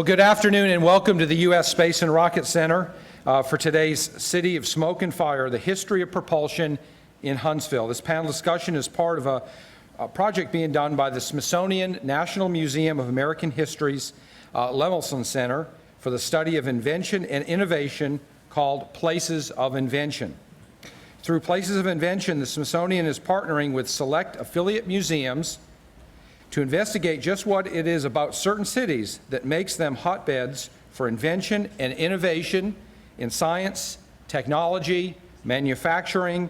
Well, good afternoon and welcome to the U.S. Space and Rocket Center for today's City of Smoke and Fire, the history of propulsion in Huntsville. This panel discussion is part of a project being done by the Smithsonian National Museum of American History's Lemelson Center for the study of invention and innovation called Places of Invention. Through Places of Invention, the Smithsonian is partnering with select affiliate museums to investigate just what it is about certain cities that makes them hotbeds for invention and innovation in science, technology, manufacturing,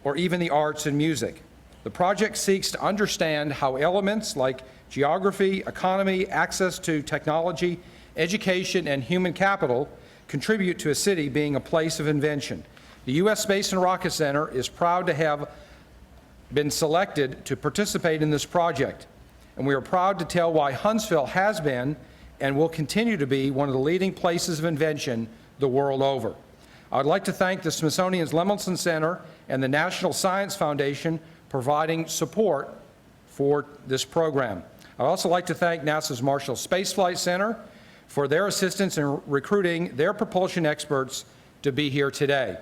or even the arts and music. The project seeks to understand how elements like geography, economy, access to technology, education, and human capital contribute to a city being a place of invention. The U.S. Space and Rocket Center is proud to have been selected to participate in this project, and we are proud to tell why Huntsville has been and will continue to be one of the leading places of invention the world over. I would like to thank the Smithsonian's Lemelson Center and the National Science Foundation providing support for this program. I'd also like to thank NASA's Marshall Space Flight Center for their assistance in recruiting their propulsion experts to be here today.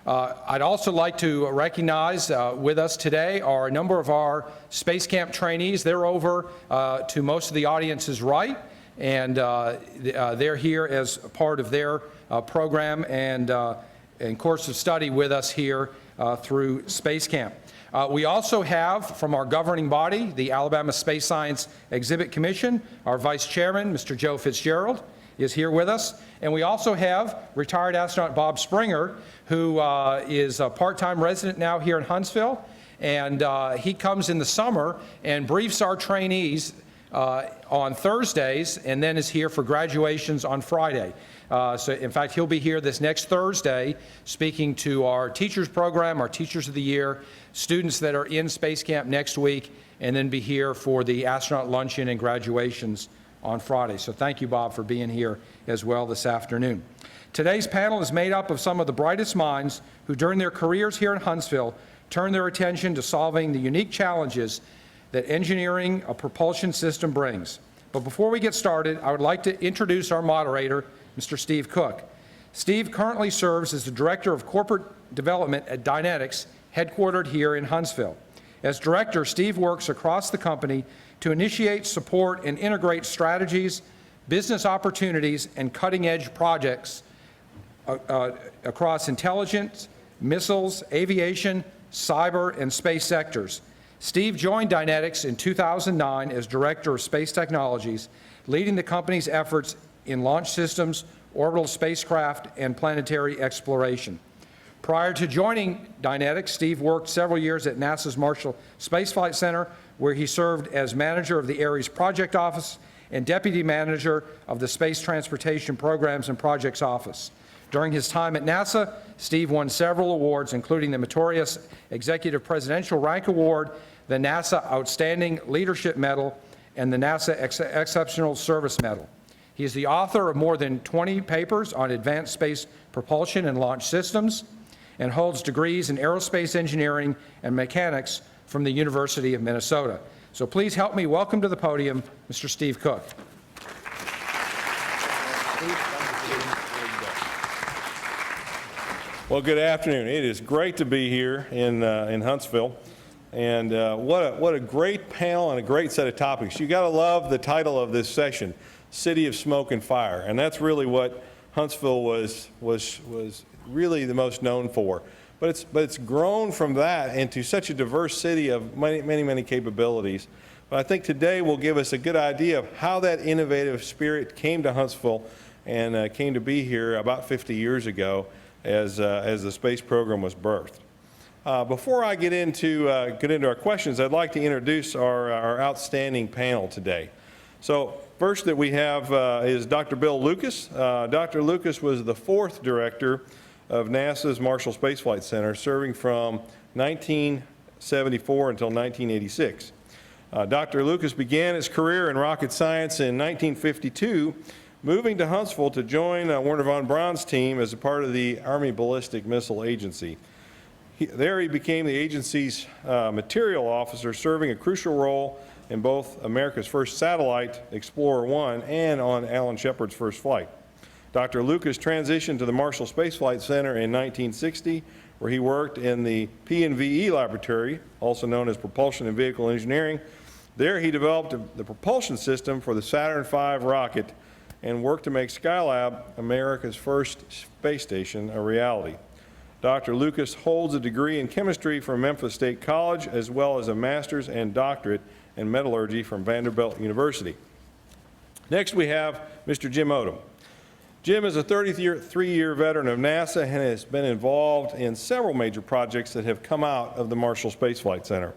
I'd also like to recognize with us today are a number of our Space Camp trainees. They're over to most of the audience's right, and they're here as part of their program and course of study with us here through Space Camp. We also have from our governing body, the Alabama Space Science Exhibit Commission, our Vice Chairman, Mr. Joe Fitzgerald, is here with us. And we also have retired astronaut Bob Springer, who is a part-time resident now here in Huntsville. And he comes in the summer and briefs our trainees on Thursdays and then is here for graduations on Friday. So in fact, he'll be here this next Thursday speaking to our teachers program, our Teachers of the Year, students that are in Space Camp next week, and then be here for the astronaut luncheon and graduations on Friday. So thank you, Bob, for being here as well this afternoon. Today's panel is made up of some of the brightest minds who during their careers here in Huntsville turn their attention to solving the unique challenges that engineering a propulsion system brings. But before we get started, I would like to introduce our moderator, Mr. Steve Cook. Steve currently serves as the Director of Corporate Development at Dynetics, headquartered here in Huntsville. As director, Steve works across the company to initiate, support, and integrate strategies, business opportunities, and cutting-edge projects across intelligence, missiles, aviation, cyber, and space sectors. Steve joined Dynetics in 2009 as Director of Space Technologies, leading the company's efforts in launch systems, orbital spacecraft, and planetary exploration. Prior to joining Dynetics, Steve worked several years at NASA's Marshall Space Flight Center, where he served as manager of the Ares Project Office and deputy manager of the Space Transportation Programs and Projects Office. During his time at NASA, Steve won several awards, including the meritorious Executive Presidential Rank Award, the NASA Outstanding Leadership Medal, and the NASA Exceptional Service Medal. He is the author of more than 20 papers on advanced space propulsion and launch systems, and holds degrees in aerospace engineering and mechanics from the University of Minnesota. So please help me welcome to the podium Mr. Steve Cook. Well, good afternoon. It is great to be here in Huntsville, and what a great panel and a great set of topics. You got to love the title of this session, City of Smoke and Fire, and that's really what Huntsville was really the most known for. But it's grown from that into such a diverse city of many capabilities. But I think today will give us a good idea of how that innovative spirit came to Huntsville and came to be here about 50 years ago as the space program was birthed. Before I get into our questions, I'd like to introduce our outstanding panel today. So first that we have is Dr. Bill Lucas. Dr. Lucas was the 4th director of NASA's Marshall Space Flight Center, serving from 1974 until 1986. Dr. Lucas began his career in rocket science in 1952, moving to Huntsville to join Wernher von Braun's team as a part of the Army Ballistic Missile Agency. There he became the agency's material officer, serving a crucial role in both America's first satellite, Explorer 1, and on Alan Shepard's first flight. Dr. Lucas transitioned to the Marshall Space Flight Center in 1960, where he worked in the P&VE laboratory, also known as Propulsion and Vehicle Engineering. There he developed the propulsion system for the Saturn V rocket and worked to make Skylab, America's first space station, a reality. Dr. Lucas holds a degree in chemistry from Memphis State College, as well as a master's and doctorate in metallurgy from Vanderbilt University. Next we have Mr. Jim Odom. Jim is a 33-year veteran of NASA and has been involved in several major projects that have come out of the Marshall Space Flight Center.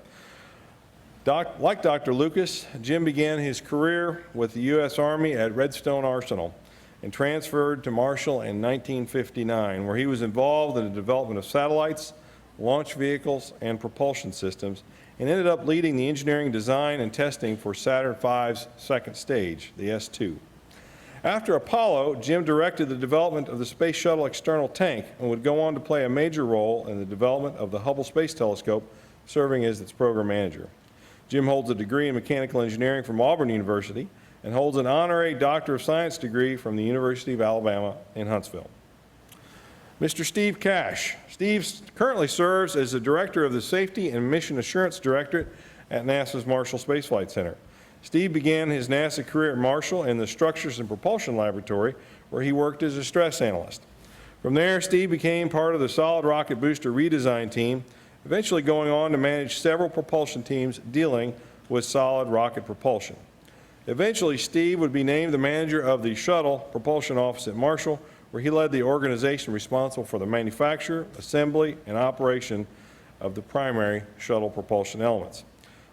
Like Dr. Lucas, Jim began his career with the U.S. Army at Redstone Arsenal and transferred to Marshall in 1959, where he was involved in the development of satellites, launch vehicles, and propulsion systems, and ended up leading the engineering, design, and testing for Saturn V's second stage, the S2. After Apollo, Jim directed the development of the Space Shuttle external tank and would go on to play a major role in the development of the Hubble Space Telescope, serving as its program manager. Jim holds a degree in mechanical engineering from Auburn University and holds an honorary Doctor of Science degree from the University of Alabama in Huntsville. Mr. Steve Cash. Steve currently serves as the Director of the Safety and Mission Assurance Directorate at NASA's Marshall Space Flight Center. Steve began his NASA career at Marshall in the Structures and Propulsion Laboratory, where he worked as a stress analyst. From there, Steve became part of the solid rocket booster redesign team, eventually going on to manage several propulsion teams dealing with solid rocket propulsion. Eventually, Steve would be named the manager of the Shuttle Propulsion Office at Marshall, where he led the organization responsible for the manufacture, assembly, and operation of the primary shuttle propulsion elements.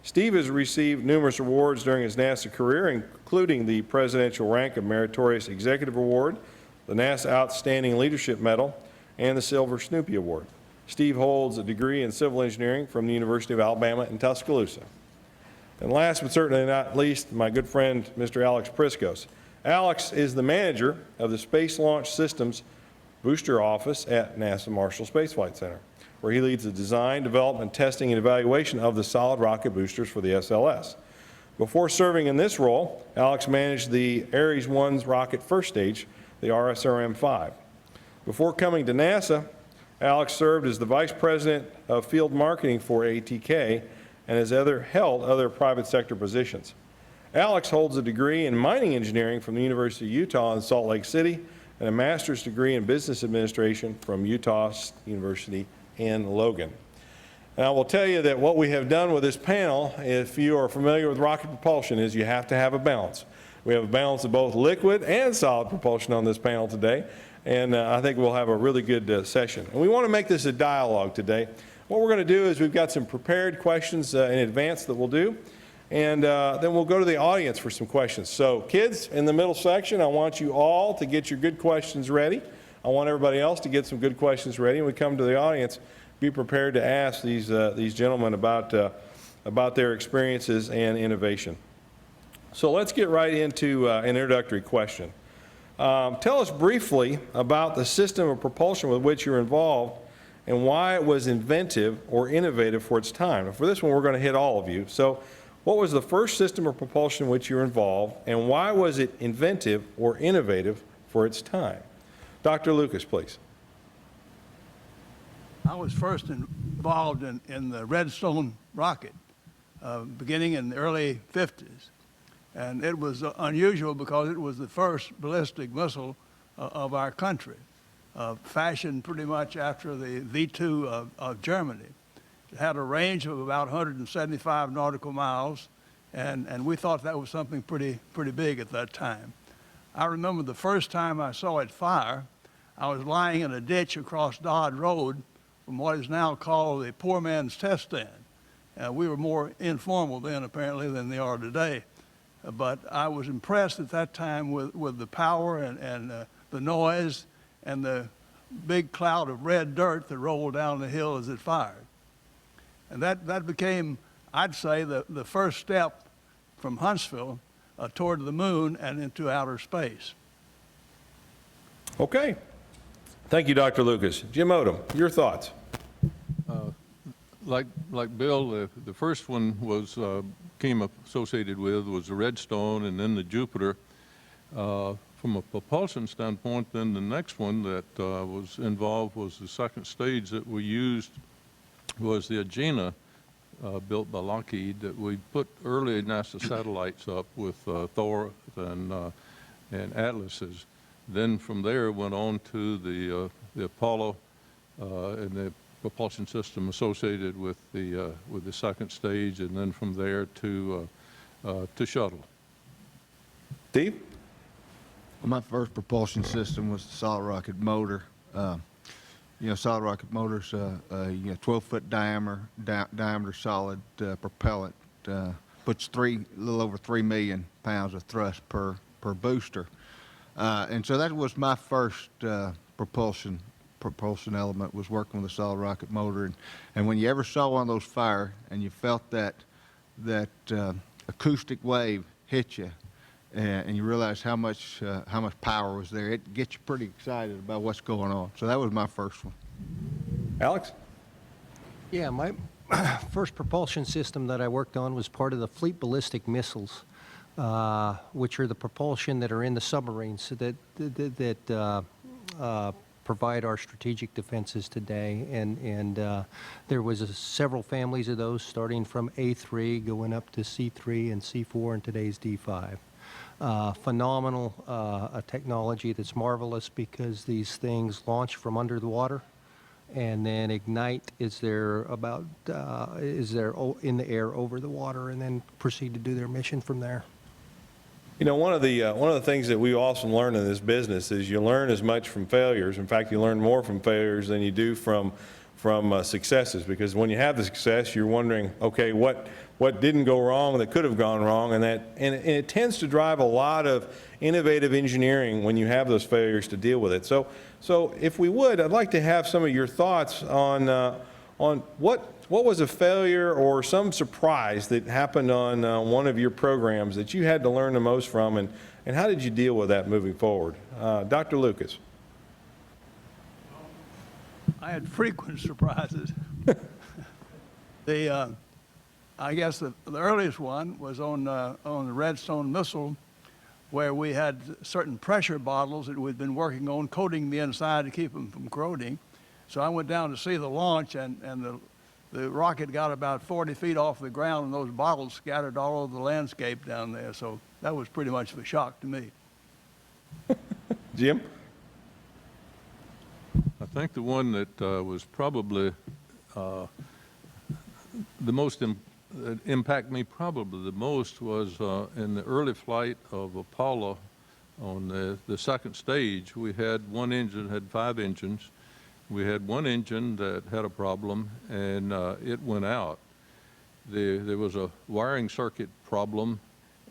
Steve has received numerous awards during his NASA career, including the Presidential Rank of Meritorious Executive Award, the NASA Outstanding Leadership Medal, and the Silver Snoopy Award. Steve holds a degree in civil engineering from the University of Alabama in Tuscaloosa. And last but certainly not least, my good friend, Mr. Alex Priscos. Alex is the manager of the Space Launch Systems Booster Office at NASA Marshall Space Flight Center, where he leads the design, development, testing, and evaluation of the solid rocket boosters for the SLS. Before serving in this role, Alex managed the Ares 1's rocket first stage, the RSRM-5. Before coming to NASA, Alex served as the Vice President of Field Marketing for ATK and has held other private sector positions. Alex holds a degree in mining engineering from the University of Utah in Salt Lake City and a master's degree in business administration from Utah University in Logan. And I will tell you that what we have done with this panel, if you are familiar with rocket propulsion, is you have to have a balance. We have a balance of both liquid and solid propulsion on this panel today, and I think we'll have a really good session. And we want to make this a dialogue today. What we're going to do is we've got some prepared questions in advance that we'll do, and then we'll go to the audience for some questions. So kids in the middle section, I want you all to get your good questions ready. I want everybody else to get some good questions ready. And we come to the audience, be prepared to ask these gentlemen about their experiences and innovation. So let's get right into an introductory question. Tell us briefly about the system of propulsion with which you're involved and why it was inventive or innovative for its time. And for this one, we're going to hit all of you. So what was the first system of propulsion in which you were involved, and why was it inventive or innovative for its time? Dr. Lucas, please. I was first involved in the Redstone Rocket, beginning in the early 50s. And it was unusual because it was the first ballistic missile of our country, fashioned pretty much after the V-2 of Germany. It had a range of about 175 nautical miles, and we thought that was something pretty big at that time. I remember the first time I saw it fire, I was lying in a ditch across Dodd Road from what is now called the poor man's test stand. We were more informal then, apparently, than they are today. But I was impressed at that time with the power and the noise and the big cloud of red dirt that rolled down the hill as it fired. And that became, I'd say, the first step from Huntsville toward the moon and into outer space. Okay. Thank you, Dr. Lucas. Jim Odom, your thoughts? Like Bill, the first one was became associated with was the Redstone and then the Jupiter. From a propulsion standpoint, then the next one that was involved was the second stage that we used was the Agena, built by Lockheed, that we put early NASA satellites up with Thor and Atlases. Then from there went on to the Apollo and the propulsion system associated with the second stage, and then from there to shuttle. Steve? Well, my first propulsion system was the solid rocket motor. Solid rocket motors, 12-foot diameter solid propellant, puts a little over 3 million pounds of thrust per booster. And so that was my first propulsion element, was working with a solid rocket motor. And when you ever saw one of those fire and you felt that acoustic wave hit you, and you realize how much power was there, it gets you pretty excited about what's going on. So that was my first one. Alex? Yeah, my first propulsion system that I worked on was part of the Fleet Ballistic Missiles, which are the propulsion that are in the submarines that provide our strategic defenses today. And there was several families of those, starting from A3 going up to C3 and C4 and today's D5. Phenomenal technology that's marvelous, because these things launch from under the water and then ignite in the air over the water, and then proceed to do their mission from there. You know, one of the things that we often learn in this business is you learn as much from failures. In fact, you learn more from failures than you do from successes, because when you have the success, you're wondering, okay, what didn't go wrong that could have gone wrong, and it tends to drive a lot of innovative engineering when you have those failures to deal with it. So if we would, I'd like to have some of your thoughts on what was a failure or some surprise that happened on one of your programs that you had to learn the most from, and how did you deal with that moving forward? Dr. Lucas. I had frequent surprises. I guess the earliest one was on the Redstone missile, where we had certain pressure bottles that we'd been working on, coating the inside to keep them from corroding. So I went down to see the launch, and the rocket got about 40 feet off the ground, and those bottles scattered all over the landscape down there. So that was pretty much of a shock to me. Jim? I think the one that was probably the most impact me probably the most was in the early flight of Apollo on the second stage. We had one engine, had 5 engines. We had one engine that had a problem, and it went out. There was a wiring circuit problem,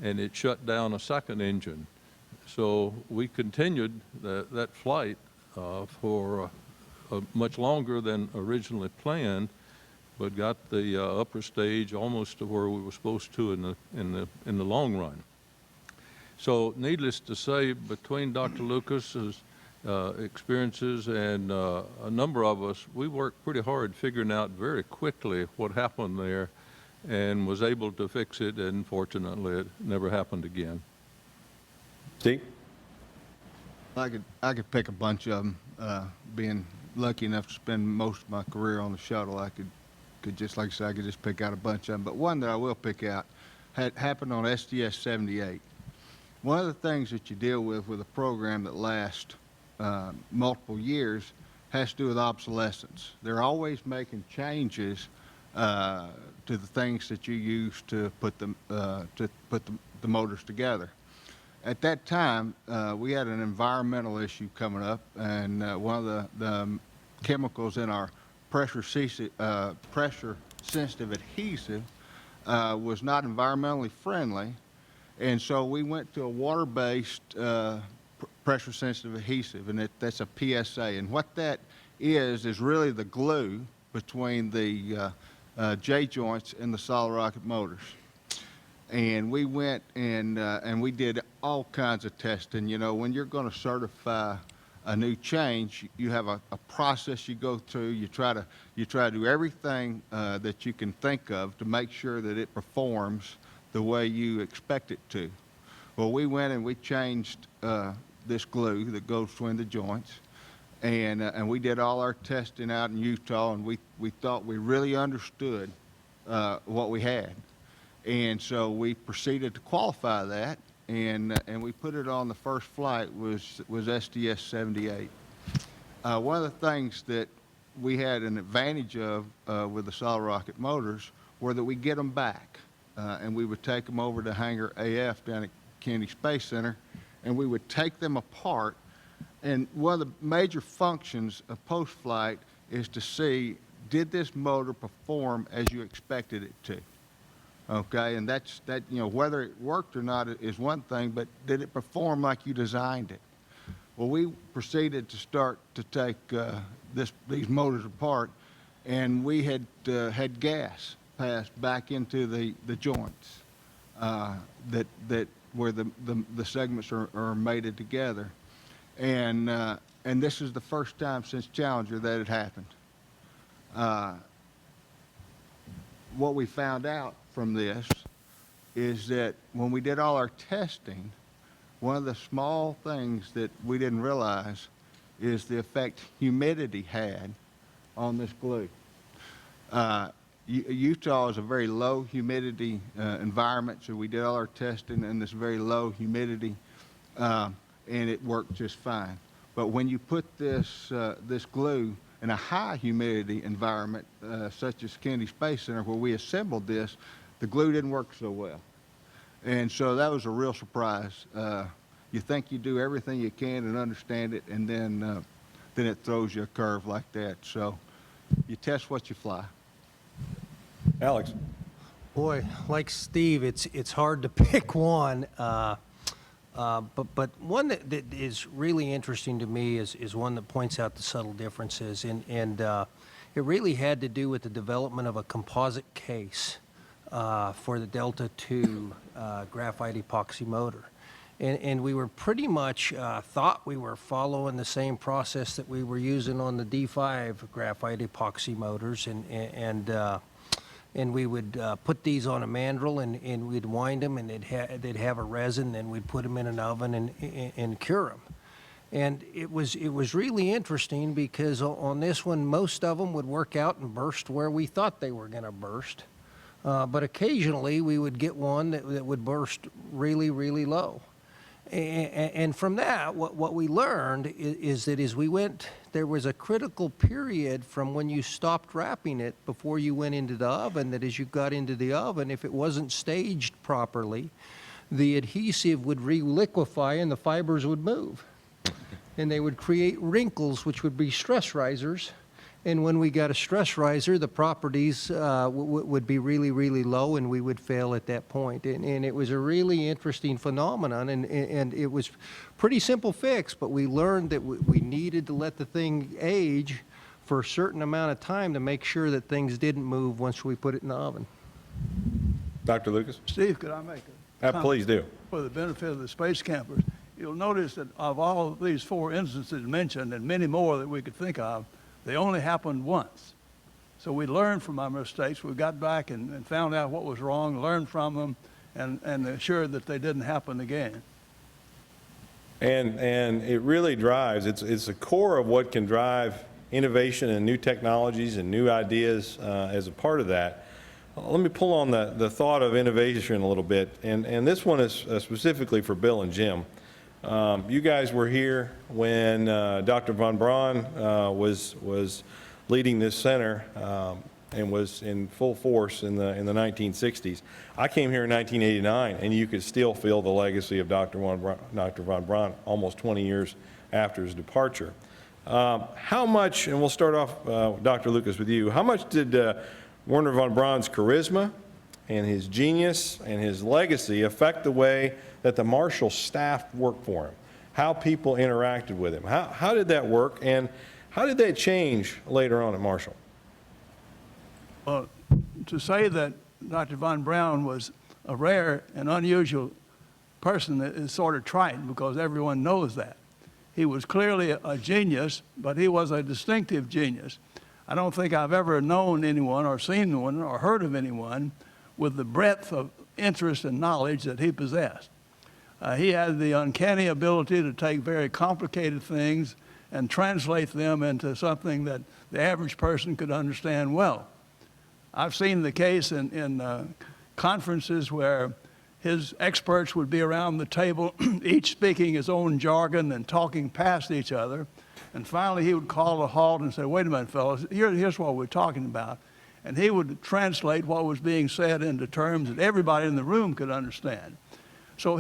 and it shut down a second engine. So we continued that flight for much longer than originally planned, but got the upper stage almost to where we were supposed to in the long run. So needless to say, between Dr. Lucas's experiences and a number of us, we worked pretty hard figuring out very quickly what happened there, and was able to fix it, and fortunately it never happened again. Steve? I could pick a bunch of them. Being lucky enough to spend most of my career on the shuttle, I could just, like I said, I could just pick out a bunch of them. But one that I will pick out happened on STS-78. One of the things that you deal with a program that lasts multiple years has to do with obsolescence. They're always making changes to the things that you use to put the motors together. At that time, we had an environmental issue coming up, and one of the chemicals in our pressure-sensitive adhesive was not environmentally friendly, and so we went to a water-based pressure-sensitive adhesive, and that's a PSA. And what that is really the glue between the J-joints and the solid rocket motors. And we went and we did all kinds of testing. You know, when you're going to certify a new change, you have a process you go through. You try to do everything that you can think of to make sure that it performs the way you expect it to. Well, we went and we changed this glue that goes between the joints, and we did all our testing out in Utah, and we thought we really understood what we had. And so we proceeded to qualify that, and we put it on the first flight was STS-78. One of the things that we had an advantage of with the solid rocket motors were that we get them back, and we would take them over to Hangar AF down at Kennedy Space Center, and we would take them apart. And one of the major functions of post-flight is to see, did this motor perform as you expected it to? Okay, and that, whether it worked or not is one thing, but did it perform like you designed it? Well, we proceeded to start to take these motors apart, and we had gas passed back into the joints that where the segments are mated together, and this is the first time since Challenger that it happened. What we found out from this is that when we did all our testing, one of the small things that we didn't realize is the effect humidity had on this glue. Utah is a very low humidity environment, so we did all our testing in this very low humidity, and it worked just fine. But when you put this glue in a high humidity environment, such as Kennedy Space Center, where we assembled this, the glue didn't work so well. And so that was a real surprise. You think you do everything you can and understand it, and then it throws you a curve like that. So you test what you fly. Alex? Boy, like Steve, it's hard to pick one. But one that is really interesting to me is one that points out the subtle differences, and it really had to do with the development of a composite case for the Delta II graphite epoxy motor. And we were pretty much thought we were following the same process that we were using on the D5 graphite epoxy motors, and we would put these on a mandrel, and we'd wind them, and they'd have a resin, and we'd put them in an oven and cure them. And it was really interesting because on this one, most of them would work out and burst where we thought they were going to burst. But occasionally we would get one that would burst really, really low. And from that, what we learned is that as we went, there was a critical period from when you stopped wrapping it before you went into the oven, that as you got into the oven, if it wasn't staged properly, the adhesive would re-liquefy and the fibers would move. And they would create wrinkles, which would be stress risers. And when we got a stress riser, the properties would be really, really low, and we would fail at that point. And it was a really interesting phenomenon, and it was pretty simple fix, but we learned that we needed to let the thing age for a certain amount of time to make sure that things didn't move once we put it in the oven. Dr. Lucas? Steve, could I make a comment? Please do. For the benefit of the space campers? You'll notice that of all these 4 instances mentioned, and many more that we could think of, they only happened once. So we learned from our mistakes. We got back and found out what was wrong, learned from them, and assured that they didn't happen again. And it really drives, it's the core of what can drive innovation and new technologies and new ideas as a part of that. Let me pull on the thought of innovation a little bit, and this one is specifically for Bill and Jim. You guys were here when Dr. von Braun was leading this center and was in full force in the 1960s. I came here in 1989, and you could still feel the legacy of Dr. von Braun almost 20 years after his departure. How much, and we'll start off, Dr. Lucas, with you, how much did Wernher von Braun's charisma and his genius and his legacy affect the way that the Marshall staff worked for him, how people interacted with him? How did that work, and how did that change later on at Marshall? Well, to say that Dr. von Braun was a rare and unusual person is sort of trite, because everyone knows that. He was clearly a genius, but he was a distinctive genius. I don't think I've ever known anyone or seen one or heard of anyone with the breadth of interest and knowledge that he possessed. He had the uncanny ability to take very complicated things and translate them into something that the average person could understand well. I've seen the case in conferences where his experts would be around the table, each speaking his own jargon and talking past each other. And finally, he would call a halt and say, "Wait a minute, fellas, here's what we're talking about." And he would translate what was being said into terms that everybody in the room could understand. So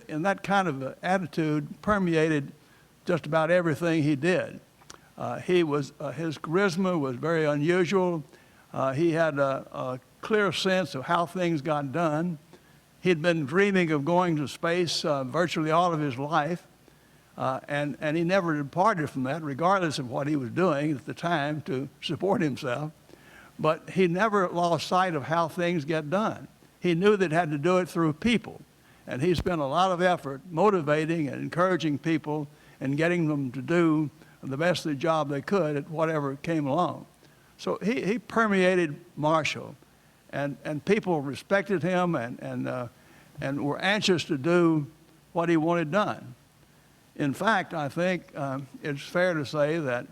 and that kind of attitude permeated just about everything he did. His charisma was very unusual. He had a clear sense of how things got done. He'd been dreaming of going to space virtually all of his life, and he never departed from that, regardless of what he was doing at the time to support himself. But he never lost sight of how things get done. He knew that he had to do it through people, and he spent a lot of effort motivating and encouraging people and getting them to do the best of the job they could at whatever came along. So he permeated Marshall, and people respected him and were anxious to do what he wanted done. In fact, I think it's fair to say that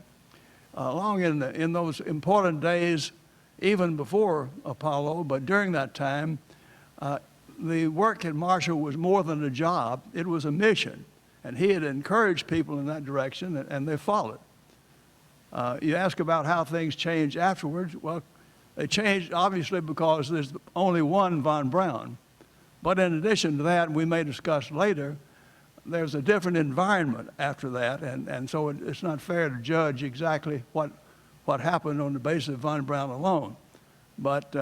along in those important days, even before Apollo, but during that time, the work at Marshall was more than a job, it was a mission. And he had encouraged people in that direction, and they followed. You ask about how things changed afterwards. Well, they changed obviously because there's only one von Braun. But in addition to that, we may discuss later, there's a different environment after that, and so it's not fair to judge exactly what happened on the basis of von Braun alone. But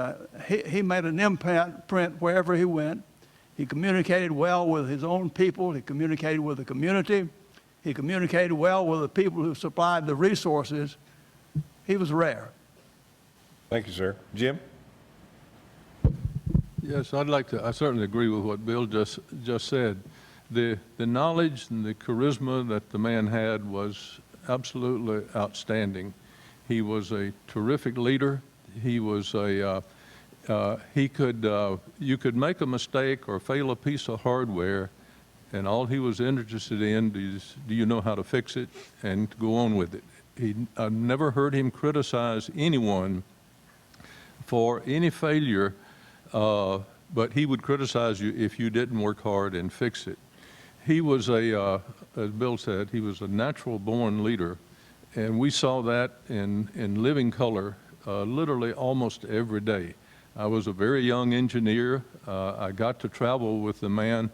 he made an imprint wherever he went. He communicated well with his own people. He communicated with the community. He communicated well with the people who supplied the resources. He was rare. Thank you, sir. Jim? Yes, I certainly agree with what Bill just said. The knowledge and the charisma that the man had was absolutely outstanding. He was a terrific leader. He was you could make a mistake or fail a piece of hardware, and all he was interested in is, do you know how to fix it, and to go on with it. I never heard him criticize anyone for any failure, but he would criticize you if you didn't work hard and fix it. He was as Bill said, he was a natural-born leader, and we saw that in living color literally almost every day. I was a very young engineer. I got to travel with the man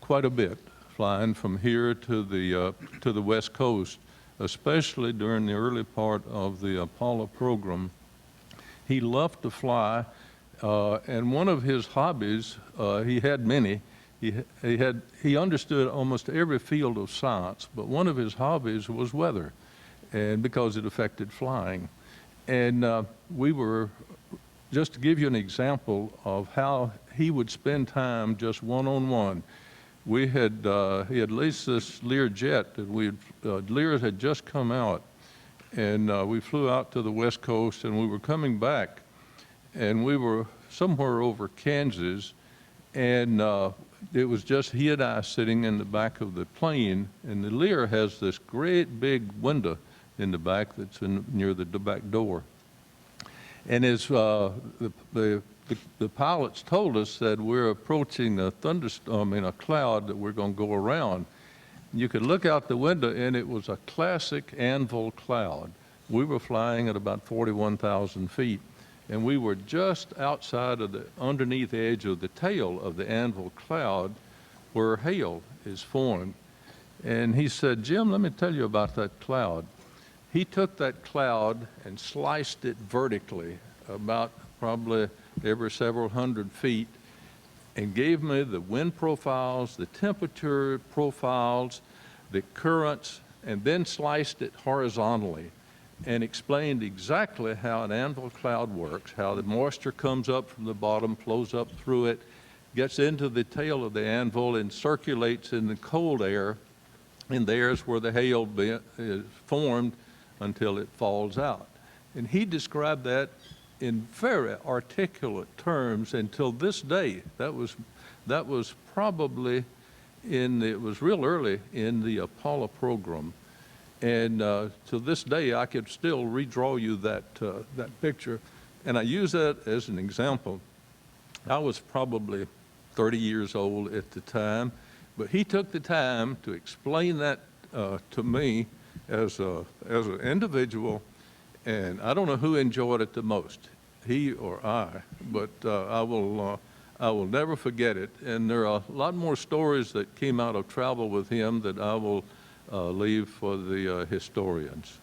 quite a bit, flying from here to the West Coast, especially during the early part of the Apollo program. He loved to fly, and one of his hobbies, he had many. He understood almost every field of science, but one of his hobbies was weather, and because it affected flying. And we were, just to give you an example of how he would spend time just one-on-one, he had leased this Lear jet that Lear had just come out, and we flew out to the West Coast, and we were coming back, and we were somewhere over Kansas, and it was just he and I sitting in the back of the plane, and the Lear has this great big window in the back that's near the back door. And as the pilots told us that we're approaching a thunderstorm in a cloud that we're going to go around, you could look out the window and it was a classic anvil cloud. We were flying at about 41,000 feet, and we were just outside of the underneath edge of the tail of the anvil cloud where hail is formed. And he said, "Jim, let me tell you about that cloud." He took that cloud and sliced it vertically about probably every several hundred feet and gave me the wind profiles, the temperature profiles, the currents, and then sliced it horizontally and explained exactly how an anvil cloud works, how the moisture comes up from the bottom, flows up through it, gets into the tail of the anvil and circulates in the cold air, and there's where the hail is formed until it falls out. And he described that in very articulate terms until this day. That was probably it was real early in the Apollo program. And to this day, I could still redraw you that picture. And I use that as an example. I was probably 30 years old at the time, but he took the time to explain that to me as an individual, and I don't know who enjoyed it the most, he or I, but I will never forget it. And there are a lot more stories that came out of travel with him that I will leave for the historians.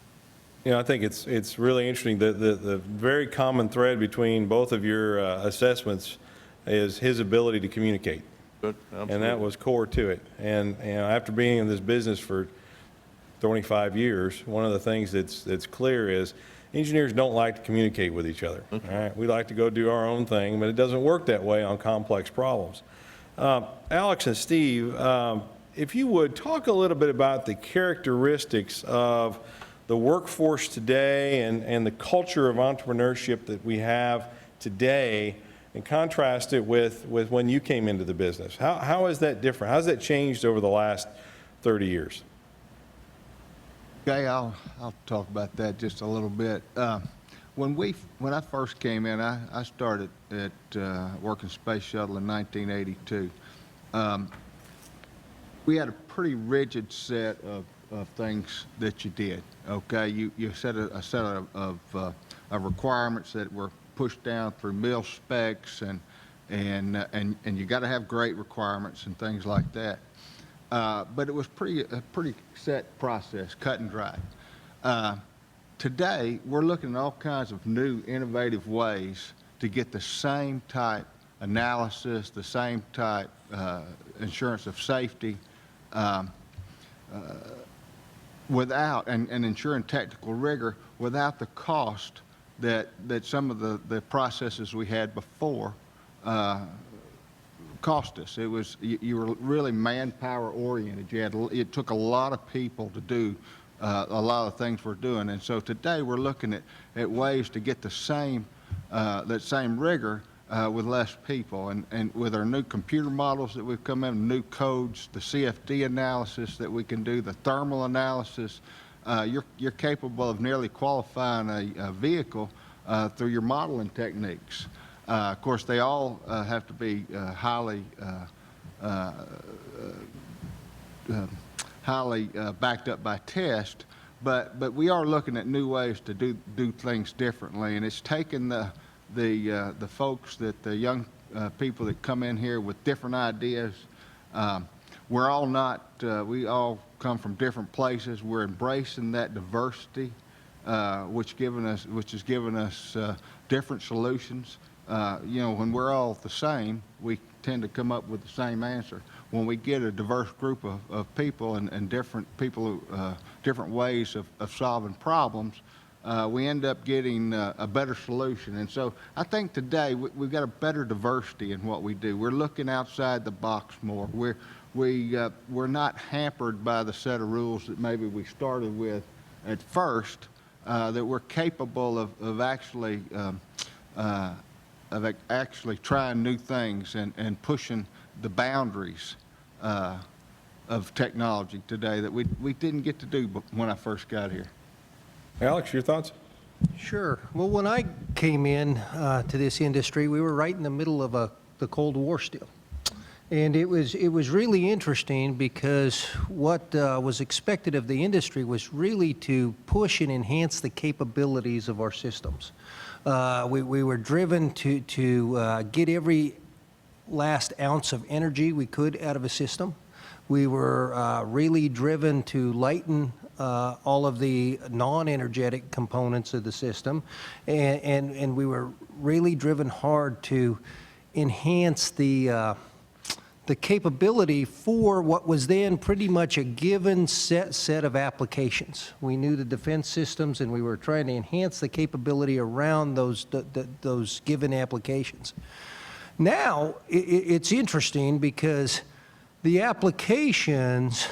You know, I think it's really interesting that the very common thread between both of your assessments is his ability to communicate. But And that was core to it. And after being in this business for 25 years, one of the things that's clear is engineers don't like to communicate with each other. All right? We like to go do our own thing, but it doesn't work that way on complex problems. Alex and Steve, if you would talk a little bit about the characteristics of the workforce today and the culture of entrepreneurship that we have today, and contrast it with when you came into the business. How is that different? How has that changed over the last 30 years? Okay, I'll talk about that just a little bit. When I first came in, I started at working Space Shuttle in 1982. We had a pretty rigid set of things that you did. Okay, you set a set of requirements that were pushed down through mil specs, and you got to have great requirements and things like that. But it was a pretty set process, cut and dry. Today, we're looking at all kinds of new, innovative ways to get the same type analysis, the same type assurance of safety, without and ensuring technical rigor without the cost that some of the processes we had before cost us. It was you were really manpower oriented. It took a lot of people to do a lot of things we're doing, and so today we're looking at ways to get the same that same rigor with less people, and with our new computer models that we've come in, new codes, the CFD analysis that we can do, the thermal analysis. You're capable of nearly qualifying a vehicle through your modeling techniques. Of course, they all have to be highly backed up by test, but we are looking at new ways to do things differently, and it's taken the folks, the young people that come in here with different ideas. We're all not, we all come from different places. We're embracing that diversity, which has given us different solutions. You know, when we're all the same, we tend to come up with the same answer. When we get a diverse group of people and different people, different ways of solving problems, we end up getting a better solution. And so I think today we've got a better diversity in what we do. We're looking outside the box more. We're not hampered by the set of rules that maybe we started with at first, that we're capable of actually trying new things and pushing the boundaries of technology today that we didn't get to do when I first got here. Alex, your thoughts? Sure. Well, when I came in to this industry, we were right in the middle of the Cold War still. And it was really interesting because what was expected of the industry was really to push and enhance the capabilities of our systems. We were driven to get every last ounce of energy we could out of a system. We were really driven to lighten all of the non-energetic components of the system, and we were really driven hard to enhance the capability for what was then pretty much a given set of applications. We knew the defense systems, and we were trying to enhance the capability around those given applications. Now, it's interesting because the applications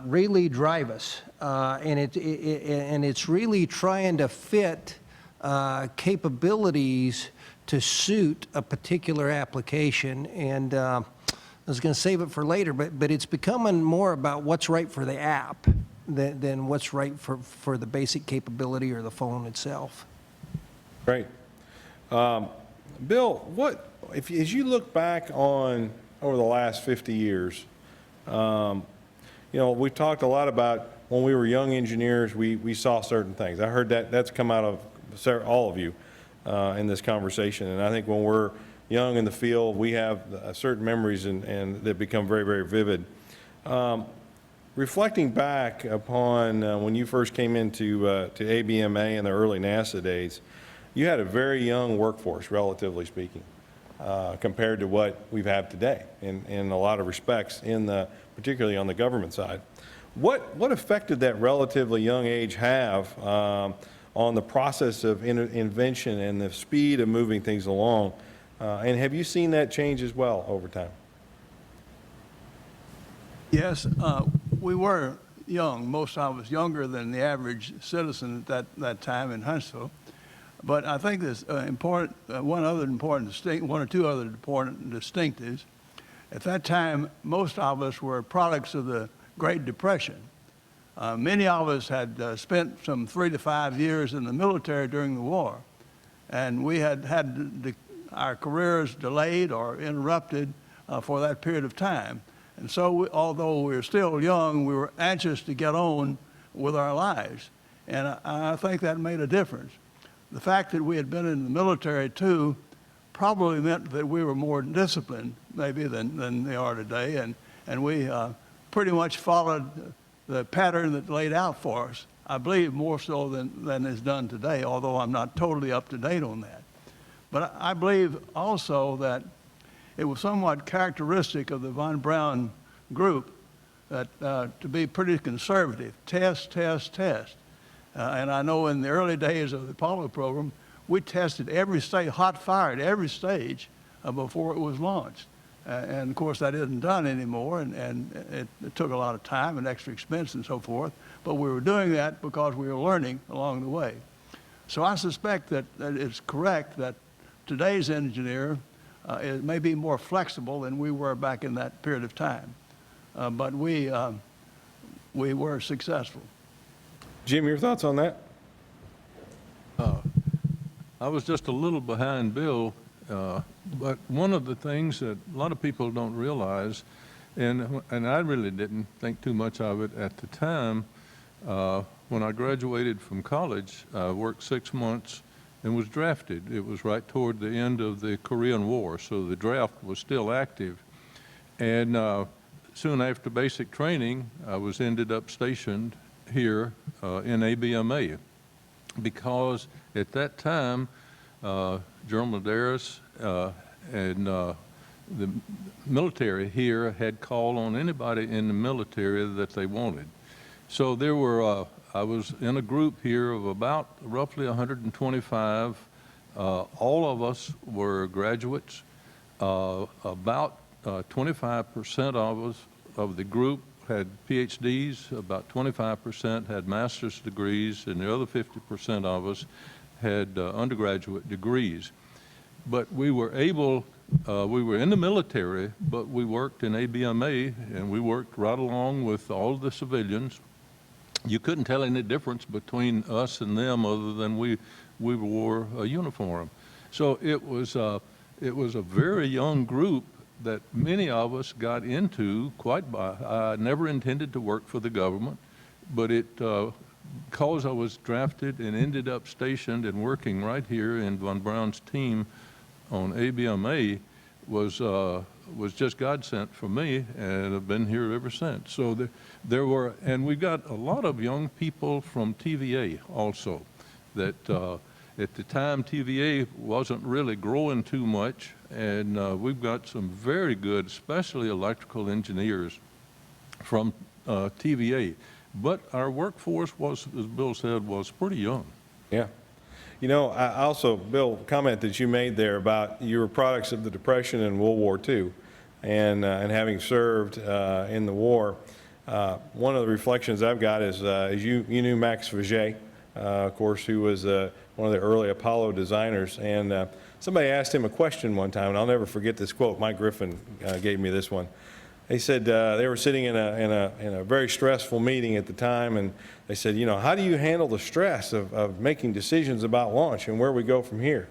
really drive us, and it's really trying to fit capabilities to suit a particular application. And I was going to save it for later, but it's becoming more about what's right for the app than what's right for the basic capability or the phone itself. Great. Bill, as you look back on over the last 50 years, we've talked a lot about when we were young engineers, we saw certain things. I heard that's come out of all of you in this conversation. And I think when we're young in the field, we have certain memories and that become very, very vivid. Reflecting back upon when you first came into to ABMA in the early NASA days, you had a very young workforce, relatively speaking, compared to what we've had today in a lot of respects, particularly on the government side. What effect did that relatively young age have on the process of invention and the speed of moving things along? And have you seen that change as well over time? Yes, we were young, most of us younger than the average citizen at that time in Huntsville. But I think there's one or two other important distinctives. At that time, most of us were products of the Great Depression. Many of us had spent some 3 to 5 years in the military during the war, and we had our careers delayed or interrupted for that period of time. And so, although we were still young, we were anxious to get on with our lives, and I think that made a difference. The fact that we had been in the military too probably meant that we were more disciplined maybe than they are today, and we pretty much followed the pattern that laid out for us, I believe more so than is done today, although I'm not totally up to date on that. But I believe also that it was somewhat characteristic of the von Braun group that to be pretty conservative, test. And I know in the early days of the Apollo program, we tested every stage, hot fired every stage before it was launched. And of course that isn't done anymore, and it took a lot of time and extra expense and so forth, but we were doing that because we were learning along the way. So I suspect that it's correct that today's engineer may be more flexible than we were back in that period of time. But we were successful. Jim, your thoughts on that? I was just a little behind Bill, but one of the things that a lot of people don't realize, and I really didn't think too much of it at the time, when I graduated from college, I worked 6 months and was drafted. It was right toward the end of the Korean War, so the draft was still active. And soon after basic training, I ended up stationed here in ABMA, because at that time, General Daris and the military here had called on anybody in the military that they wanted. So there were, I was in a group here of about roughly 125. All of us were graduates. About 25% of the group had PhDs, about 25% had master's degrees, and the other 50% of us had undergraduate degrees. But we were able, we were in the military, but we worked in ABMA, and we worked right along with all the civilians. You couldn't tell any difference between us and them other than we wore a uniform. So it was a very young group that many of us got into quite by. I never intended to work for the government, but because I was drafted and ended up stationed and working right here in von Braun's team on ABMA was just God sent for me, and I've been here ever since. So there were, and we got a lot of young people from TVA also that at the time, TVA wasn't really growing too much, and we've got some very good, especially electrical engineers from TVA. But our workforce was, as Bill said, was pretty young. Yeah. You know, I also, Bill, comment that you made there about you were products of the Depression and World War II, and having served in the war, one of the reflections I've got is you knew Max Vauget, of course, who was one of the early Apollo designers. And somebody asked him a question one time, and I'll never forget this quote. Mike Griffin gave me this one. He said they were sitting in a very stressful meeting at the time, and they said, you know, how do you handle the stress of making decisions about launch and where we go from here?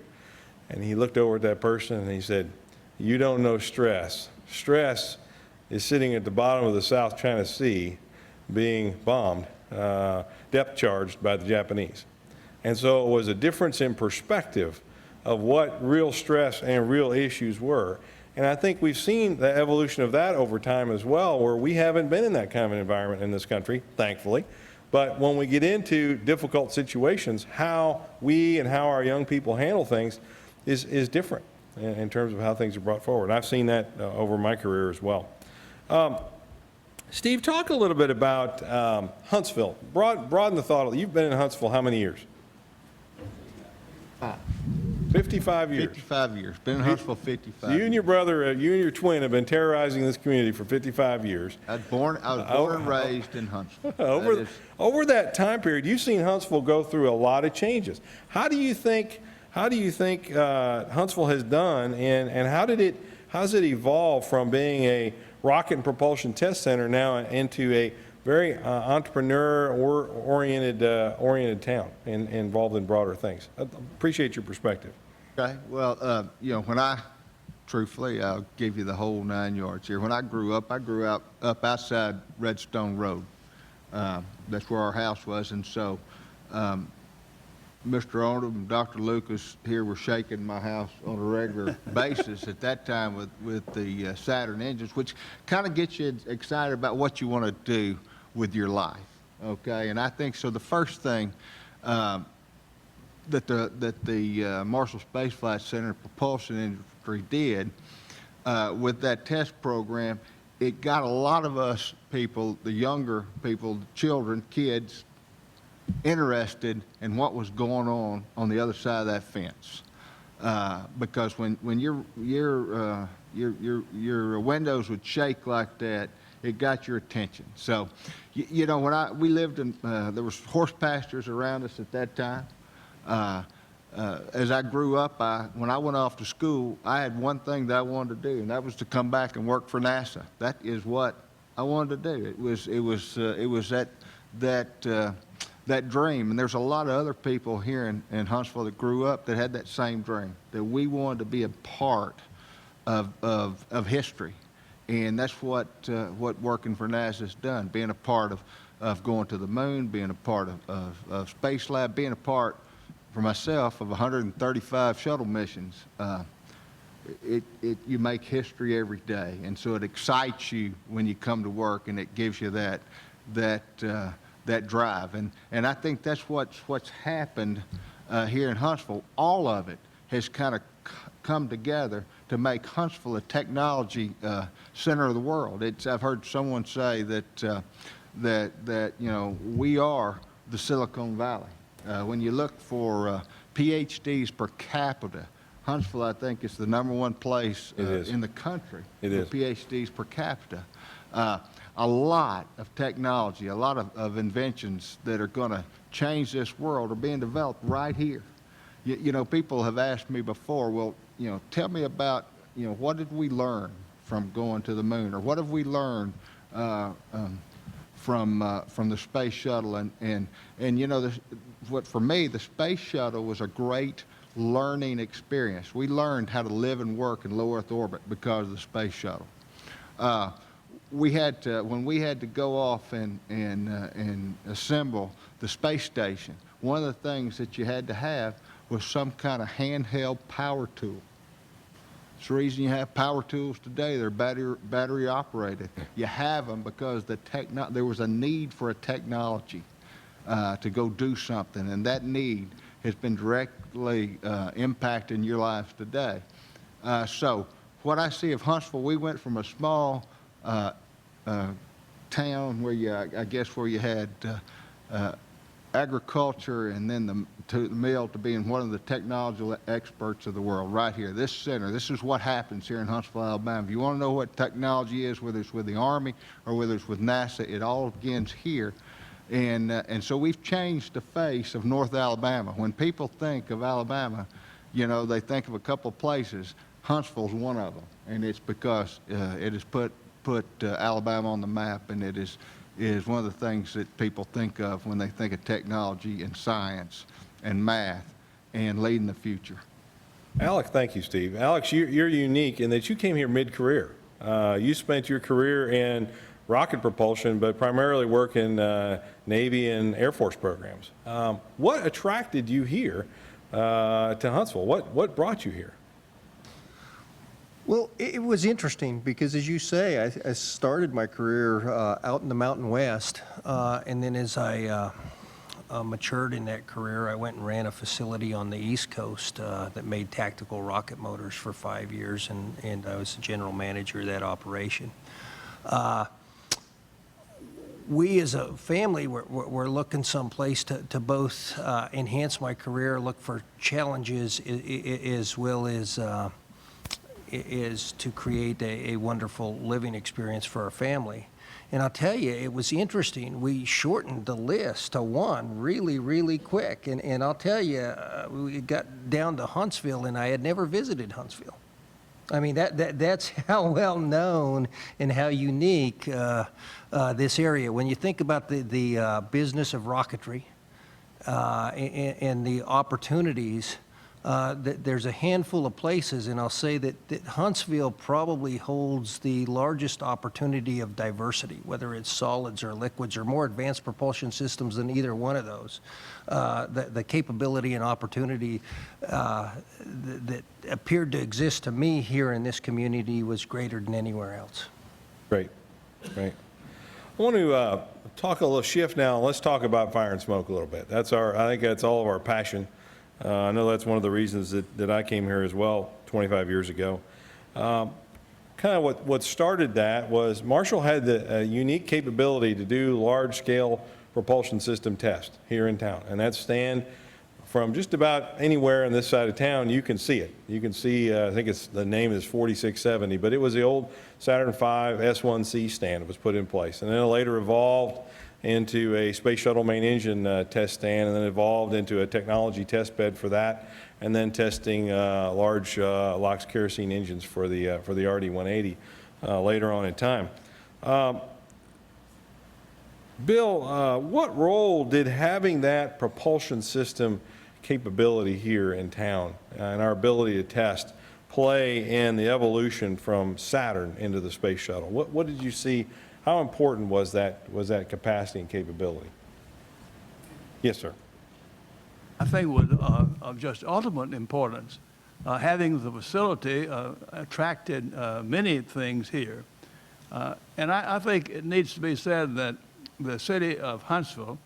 And he looked over at that person and he said, you don't know stress. Stress is sitting at the bottom of the South China Sea being bombed, depth charged by the Japanese. And so it was a difference in perspective of what real stress and real issues were. And I think we've seen the evolution of that over time as well, where we haven't been in that kind of an environment in this country, thankfully. But when we get into difficult situations, how we and how our young people handle things is different in terms of how things are brought forward. And I've seen that over my career as well. Steve, talk a little bit about Huntsville. Broaden the thought. You've been in Huntsville how many years? 55 years. 55 years. Been in Huntsville 55 You and your brother, you and your twin have been terrorizing this community for 55 years. I was born and raised in Huntsville. Over that time period, you've seen Huntsville go through a lot of changes. How do you think Huntsville has done, and how's it evolved from being a rocket and propulsion test center now into a very entrepreneur-oriented town and involved in broader things? I appreciate your perspective. Okay. Well, you know, truthfully, I'll give you the whole 9 yards here. When I grew up up outside Redstone Road. That's where our house was, and so Mr. Arnold and Dr. Lucas here were shaking my house on a regular basis at that time with the Saturn engines, which kind of gets you excited about what you want to do with your life. Okay, and I think so. The first thing that the Marshall Space Flight Center propulsion industry did with that test program, it got a lot of us people, the younger people, the children, kids, interested in what was going on the other side of that fence. Because when your windows would shake like that, it got your attention. So, you know, when we lived in, there was horse pastures around us at that time. As I grew up, when I went off to school, I had one thing that I wanted to do, and that was to come back and work for NASA. That is what I wanted to do. It was that dream. And there's a lot of other people here in Huntsville that grew up that had that same dream, that we wanted to be a part of history. And that's what working for NASA has done, being a part of going to the moon, being a part of Space Lab, being a part, for myself, of 135 shuttle missions. You make history every day, and so it excites you when you come to work, and it gives you that drive. And I think that's what's happened here in Huntsville. All of it has kind of come together to make Huntsville a technology center of the world. I've heard someone say that you know, we are the Silicon Valley. When you look for PhDs per capita, Huntsville, I think, is the #1 place in the country for PhDs per capita. A lot of technology, a lot of inventions that are going to change this world are being developed right here. You know, people have asked me before, well, you know, tell me about, you know, what did we learn from going to the moon, or what have we learned from the space shuttle? And you know, for me, the space shuttle was a great learning experience. We learned how to live and work in low Earth orbit because of the space shuttle. When we had to go off and assemble the space station, one of the things that you had to have was some kind of handheld power tool. It's the reason you have power tools today. They're battery operated. You have them because there was a need for a technology to go do something, and that need has been directly impacting your lives today. So what I see of Huntsville, we went from a small town where you had agriculture, and then the mill, to being one of the technology experts of the world right here. This center, this is what happens here in Huntsville, Alabama. If you want to know what technology is, whether it's with the Army or whether it's with NASA, it all begins here. And so we've changed the face of North Alabama. When people think of Alabama, you know, they think of a couple of places. Huntsville's one of them, and it's because it has put Alabama on the map, and it is one of the things that people think of when they think of technology and science and math and leading the future. Alex, thank you, Steve. Alex, you're unique in that you came here mid-career. You spent your career in rocket propulsion, but primarily work in Navy and Air Force programs. What attracted you here to Huntsville? What brought you here? Well, it was interesting because, as you say, I started my career out in the Mountain West, and then as I matured in that career, I went and ran a facility on the East Coast that made tactical rocket motors for 5 years, and I was the general manager of that operation. We as a family were looking someplace to both enhance my career, look for challenges, as well as is to create a wonderful living experience for our family. And I'll tell you, it was interesting. We shortened the list to one really, really quick. And I'll tell you, we got down to Huntsville, and I had never visited Huntsville. I mean, that's how well known and how unique this area. When you think about the business of rocketry and the opportunities, there's a handful of places, and I'll say that Huntsville probably holds the largest opportunity of diversity, whether it's solids or liquids or more advanced propulsion systems than either one of those. The capability and opportunity that appeared to exist to me here in this community was greater than anywhere else. Great. I want to talk a little shift now. Let's talk about fire and smoke a little bit. I think that's all of our passion. I know that's one of the reasons that I came here as well 25 years ago. Kind of what started that was Marshall had the unique capability to do large-scale propulsion system tests here in town, and that stand from just about anywhere on this side of town. You can see it. You can see, I think the name is 4670, but it was the old Saturn V S1C stand that was put in place, and then it later evolved into a space shuttle main engine test stand, and then evolved into a technology test bed for that, and then testing large LOX kerosene engines for the RD-180 later on in time. Bill, what role did having that propulsion system capability here in town and our ability to test play in the evolution from Saturn into the space shuttle? What did you see? How important was that capacity and capability? Yes, sir. I think it was of just ultimate importance. Having the facility attracted many things here. And I think it needs to be said that the city of Huntsville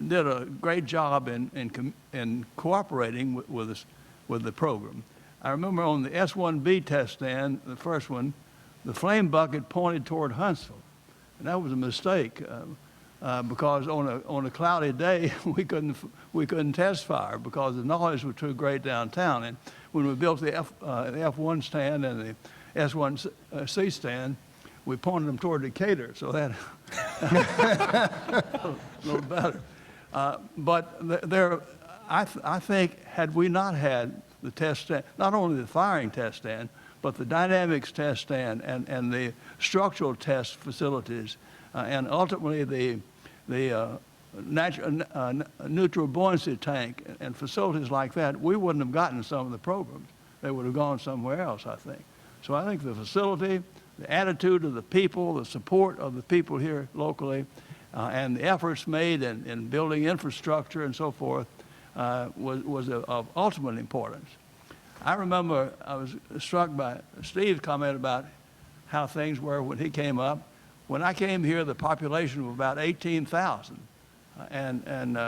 did a great job in cooperating with the program. I remember on the S1B test stand, the first one, the flame bucket pointed toward Huntsville. And that was a mistake because on a cloudy day, we couldn't test fire because the noise was too great downtown. And when we built the F1 stand and the S1C stand, we pointed them toward Decatur, so that a little better. But I think had we not had the test stand, not only the firing test stand, but the dynamics test stand and the structural test facilities, and ultimately the neutral buoyancy tank and facilities like that, we wouldn't have gotten some of the programs. They would have gone somewhere else, I think. So I think the facility, the attitude of the people, the support of the people here locally, and the efforts made in building infrastructure and so forth was of ultimate importance. I remember I was struck by Steve's comment about how things were when he came up. When I came here, the population was about 18,000. And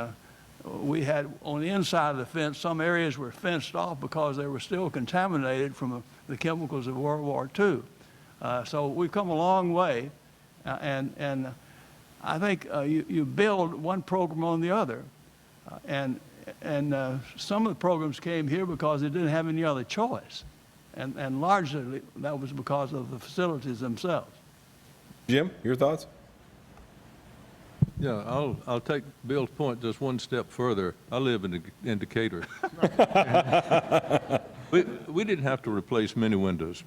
we had, on the inside of the fence, some areas were fenced off because they were still contaminated from the chemicals of World War II. So we've come a long way. And I think you build one program on the other. And some of the programs came here because they didn't have any other choice. And largely that was because of the facilities themselves. Jim, your thoughts? Yeah, I'll take Bill's point just one step further. I live in Decatur. We didn't have to replace many windows,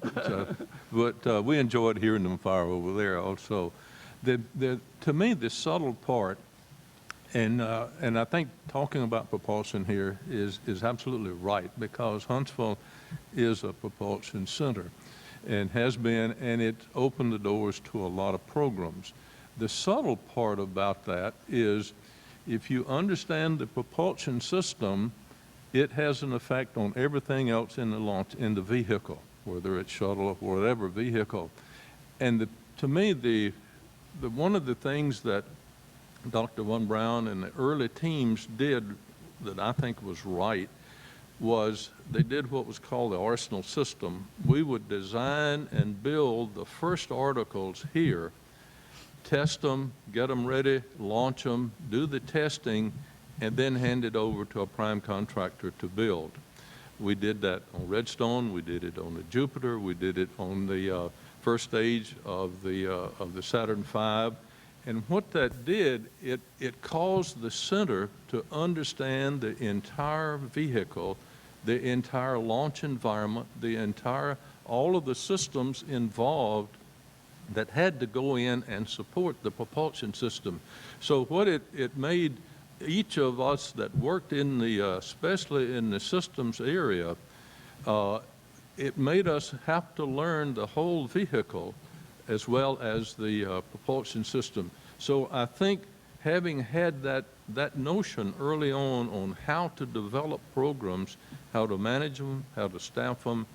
but we enjoyed hearing them fire over there also. To me, the subtle part, and I think talking about propulsion here is absolutely right, because Huntsville is a propulsion center and has been, and it opened the doors to a lot of programs. The subtle part about that is if you understand the propulsion system, it has an effect on everything else in the vehicle, whether it's shuttle or whatever vehicle. And to me, one of the things that Dr. Von Braun and the early teams did that I think was right was they did what was called the arsenal system. We would design and build the first articles here, test them, get them ready, launch them, do the testing, and then hand it over to a prime contractor to build. We did that on Redstone, we did it on the Jupiter, we did it on the first stage of the Saturn V. And what that did, it caused the center to understand the entire vehicle, the entire launch environment, all of the systems involved that had to go in and support the propulsion system. So what it made each of us that worked in especially in the systems area, it made us have to learn the whole vehicle as well as the propulsion system. So I think having had that notion early on how to develop programs, how to manage them, how to staff them,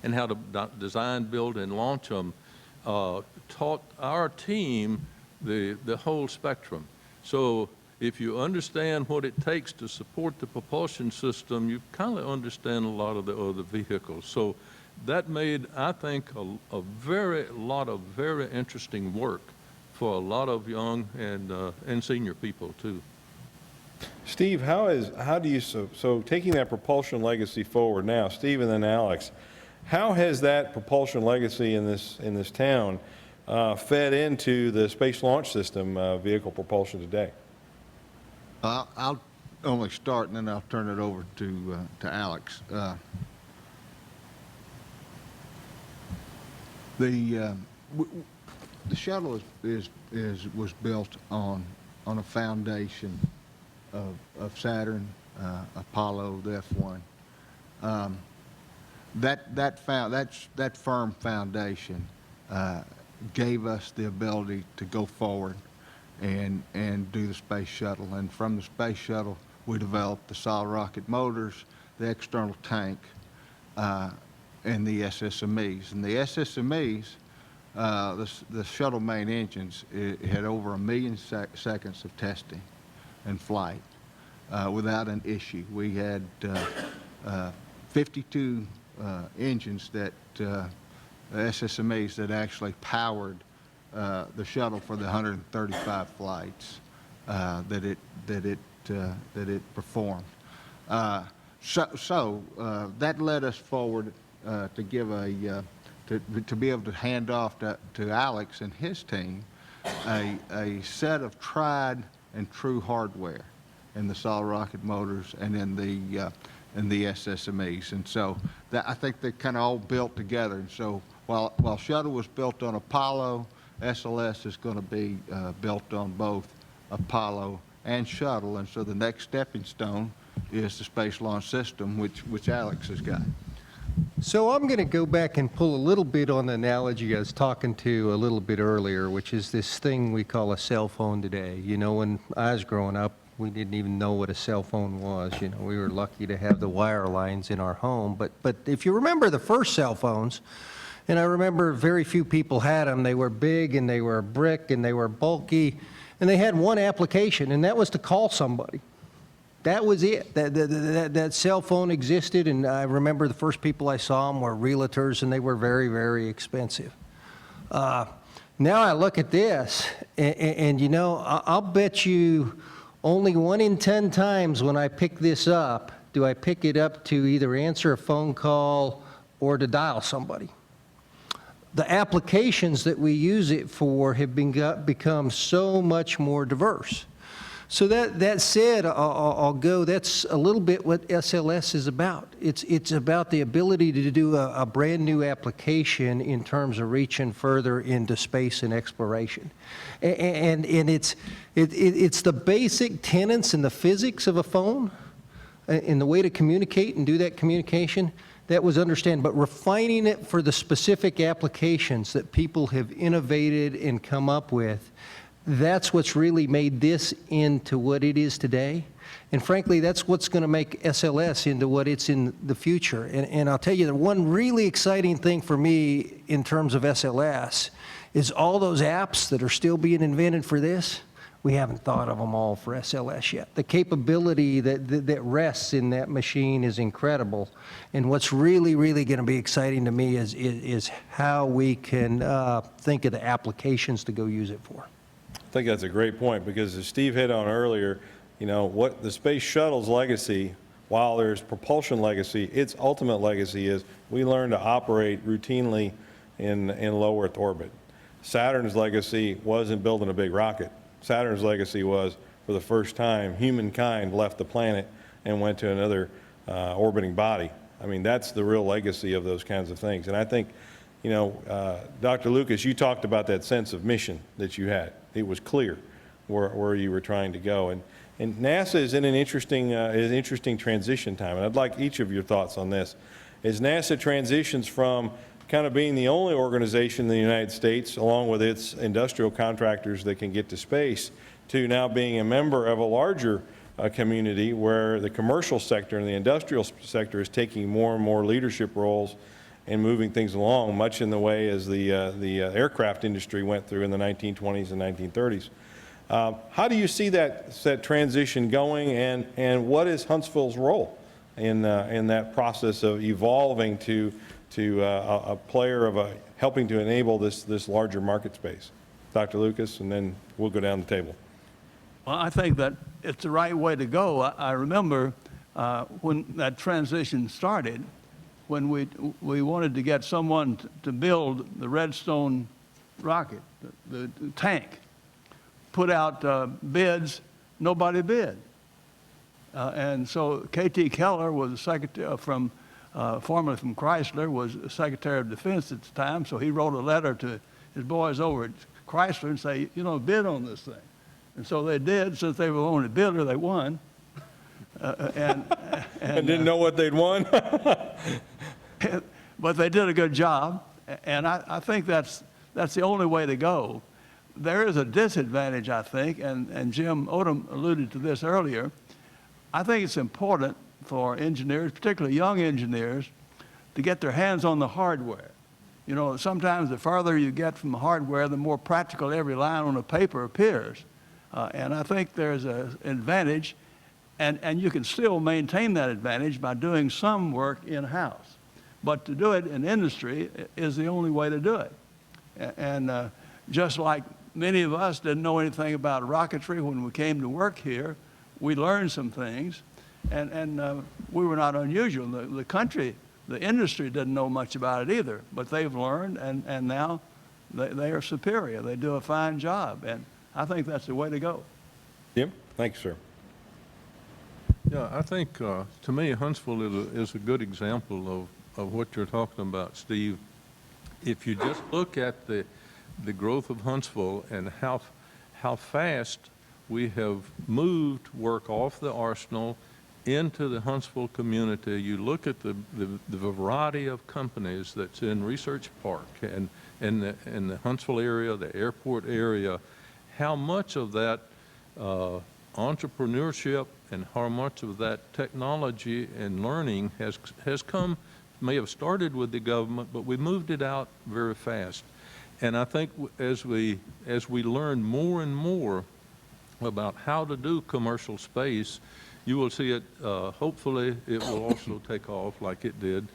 and how to design, build, and launch them, taught our team the whole spectrum. So if you understand what it takes to support the propulsion system, you kind of understand a lot of the other vehicles. So that made, I think, a lot of very interesting work for a lot of young and senior people too. Steve, how do you, so taking that propulsion legacy forward now, Steve and then Alex, how has that propulsion legacy in this town fed into the Space Launch System vehicle propulsion today? I'll only start and then I'll turn it over to Alex. The shuttle was built on a foundation of Saturn, Apollo, the F1. That firm foundation gave us the ability to go forward and do the space shuttle. And from the space shuttle, we developed the solid rocket motors, the external tank, and the SSMEs. And the SSMEs, the shuttle main engines, it had over 1 million seconds of testing and flight without an issue. We had 52 engines that SSMEs that actually powered the shuttle for the 135 flights that it performed. So that led us forward to give to be able to hand off to Alex and his team a set of tried and true hardware in the solid rocket motors and in the SSMEs. And so I think they kind of all built together. And so while shuttle was built on Apollo, SLS is going to be built on both Apollo and shuttle. And so the next stepping stone is the Space Launch System, which Alex has got. So I'm going to go back and pull a little bit on the analogy I was talking to a little bit earlier, which is this thing we call a cell phone today. You know, when I was growing up, we didn't even know what a cell phone was. You know, we were lucky to have the wire lines in our home. But if you remember the first cell phones, and I remember very few people had them, they were big and they were brick and they were bulky, and they had one application, and that was to call somebody. That was it. That cell phone existed, and I remember the first people I saw them were realtors, and they were very, very expensive. Now I look at this, and you know, I'll bet you only 1 in 10 times when I pick this up, do I pick it up to either answer a phone call or to dial somebody. the applications that we use it for have become so much more diverse. So that said, I'll go, that's a little bit what SLS is about. It's about the ability to do a brand new application in terms of reaching further into space and exploration. And it's the basic tenets and the physics of a phone and the way to communicate and do that communication. That was understand, but refining it for the specific applications that people have innovated and come up with, that's what's really made this into what it is today. And frankly, that's what's going to make SLS into what it's in the future. And I'll tell you, the one really exciting thing for me in terms of SLS is all those apps that are still being invented for this. We haven't thought of them all for SLS yet. The capability that rests in that machine is incredible. And what's really, really going to be exciting to me is how we can think of the applications to go use it for. I think that's a great point, because as Steve hit on earlier, you know, what the space shuttle's legacy, while there's propulsion legacy, its ultimate legacy is we learn to operate routinely in low Earth orbit. Saturn's legacy wasn't building a big rocket. Saturn's legacy was, for the first time, humankind left the planet and went to another orbiting body. I mean, that's the real legacy of those kinds of things. And I think, you know, Dr. Lucas, you talked about that sense of mission that you had. It was clear where you were trying to go. And NASA is in an interesting transition time. And I'd like each of your thoughts on this. As NASA transitions from kind of being the only organization in the United States, along with its industrial contractors that can get to space, to now being a member of a larger community where the commercial sector and the industrial sector is taking more and more leadership roles and moving things along, much in the way as the aircraft industry went through in the 1920s and 1930s. How do you see that transition going, and what is Huntsville's role in that process of evolving to a player of helping to enable this larger market space? Dr. Lucas, and then we'll go down the table. Well, I think that it's the right way to go. I remember when that transition started, when we wanted to get someone to build the Redstone Rocket, the tank, put out bids, nobody bid. And so K.T. Keller was a secretary formerly from Chrysler, was Secretary of Defense at the time, so he wrote a letter to his boys over at Chrysler and say, you know, bid on this thing. And so they did. Since they were the only bidder, they won. And didn't know what they'd won? But they did a good job, and I think that's the only way to go. There is a disadvantage, I think, and Jim Odom alluded to this earlier. I think it's important for engineers, particularly young engineers, to get their hands on the hardware. You know, sometimes the farther you get from the hardware, the more practical every line on the paper appears. And I think there's an advantage, and you can still maintain that advantage by doing some work in-house. But to do it in industry is the only way to do it. And just like many of us didn't know anything about rocketry when we came to work here, we learned some things, and we were not unusual. The country, the industry didn't know much about it either, but they've learned, and now they are superior. They do a fine job, and I think that's the way to go. Jim? Thanks, sir. Yeah, I think, to me, Huntsville is a good example of what you're talking about, Steve. If you just look at the growth of Huntsville and how fast we have moved work off the arsenal into the Huntsville community, you look at the variety of companies that's in Research Park and in the Huntsville area, the airport area, how much of that entrepreneurship and how much of that technology and learning has come, may have started with the government, but we moved it out very fast. And I think as we learn more and more about how to do commercial space, you will see it, hopefully it will also take off like it did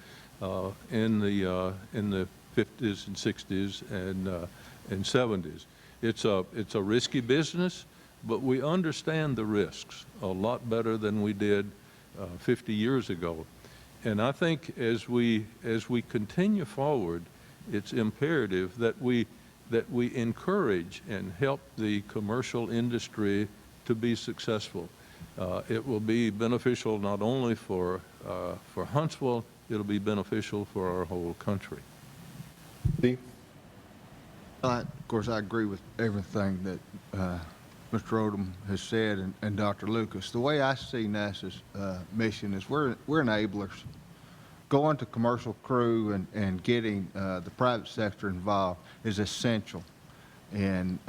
in the 50s and 60s and 70s. It's a risky business, but we understand the risks a lot better than we did 50 years ago. And I think as we continue forward it's imperative that we encourage and help the commercial industry to be successful. It will be beneficial not only for Huntsville, it'll be beneficial for our whole country. Steve? Of course, I agree with everything that Mr. Odom has said and Dr. Lucas. The way I see NASA's mission is we're enablers. Going to commercial crew and getting the private sector involved is essential in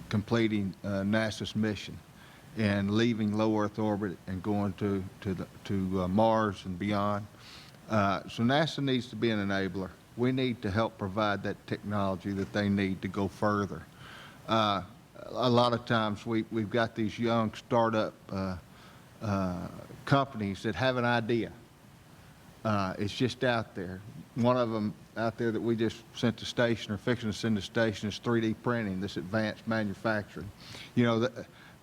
completing NASA's mission and leaving low Earth orbit and going to Mars and beyond. So NASA needs to be an enabler. We need to help provide that technology that they need to go further. A lot of times we've got these young startup companies that have an idea. It's just out there. One of them out there that we just sent to station or fixing to send to station is 3D printing, this advanced manufacturing. You know,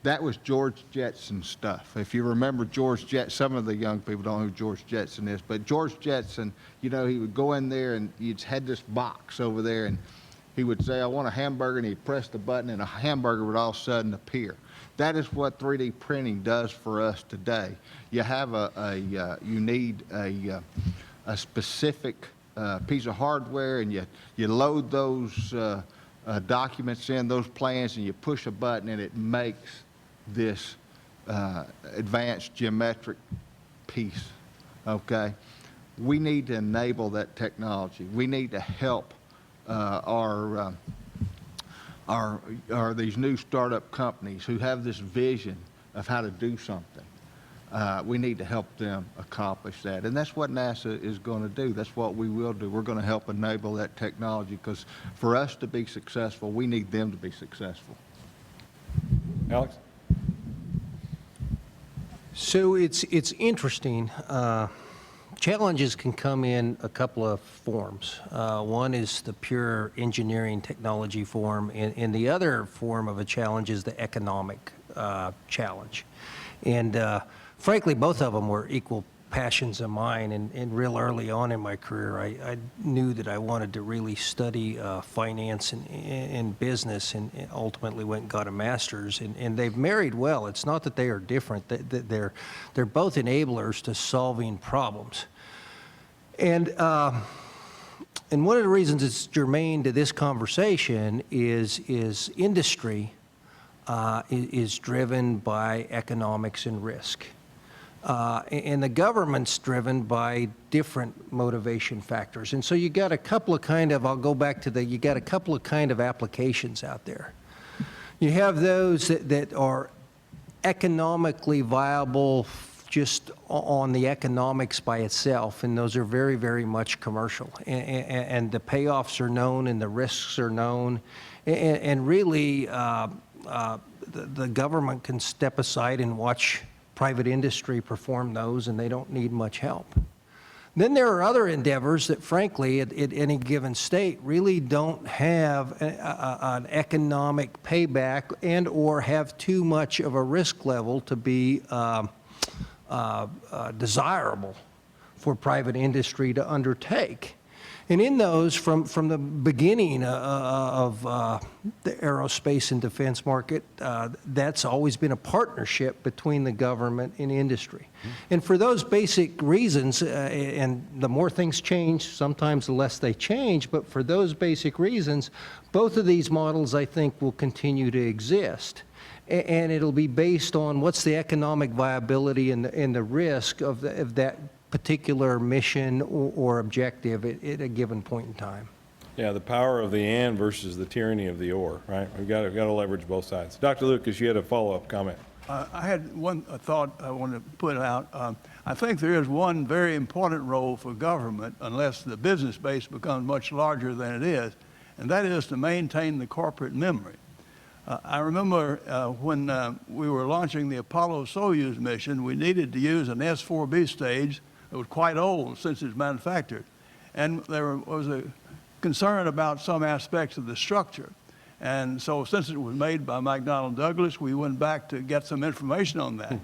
that was George Jetson's stuff. If you remember George Jetson, some of the young people don't know who George Jetson is, but George Jetson, you know, he would go in there and you'd had this box over there and he would say, I want a hamburger, and he'd press the button and a hamburger would all of a sudden appear. That is what 3D printing does for us today. You have you need a specific piece of hardware, and you load those documents in, those plans, and you push a button and it makes this advanced geometric piece, okay? We need to enable that technology. We need to help these new startup companies who have this vision of how to do something. We need to help them accomplish that. And that's what NASA is going to do. That's what we will do. We're going to help enable that technology, because for us to be successful, we need them to be successful. Alex? So it's interesting. Challenges can come in a couple of forms. One is the pure engineering technology form, and the other form of a challenge is the economic challenge. And frankly, both of them were equal passions of mine, and real early on in my career, I knew that I wanted to really study finance and business, and ultimately went and got a master's, and they've married well. It's not that they are different, they're both enablers to solving problems. And one of the reasons it's germane to this conversation is industry is driven by economics and risk. And the government's driven by different motivation factors. And so you got a couple of I'll go back to you got a couple of applications out there. You have those that are economically viable just on the economics by itself, and those are very, very much commercial. And the payoffs are known and the risks are known. And really, the government can step aside and watch private industry perform those, and they don't need much help. Then there are other endeavors that, frankly, at any given state really don't have an economic payback and or have too much of a risk level to be desirable for private industry to undertake. And in those, from the beginning of the aerospace and defense market, that's always been a partnership between the government and industry. And for those basic reasons, and the more things change, sometimes the less they change, but for those basic reasons, both of these models, I think, will continue to exist. And it'll be based on what's the economic viability and the risk of that particular mission or objective at a given point in time. Yeah, the power of the and versus the tyranny of the or, right? We've got to leverage both sides. Dr. Lucas, you had a follow-up comment. I had a thought I wanted to put out. I think there is one very important role for government, unless the business base becomes much larger than it is, and that is to maintain the corporate memory. I remember when we were launching the Apollo-Soyuz mission, we needed to use an S-4B stage that was quite old since it's manufactured. And there was a concern about some aspects of the structure. And so since it was made by McDonnell Douglas, we went back to get some information on that.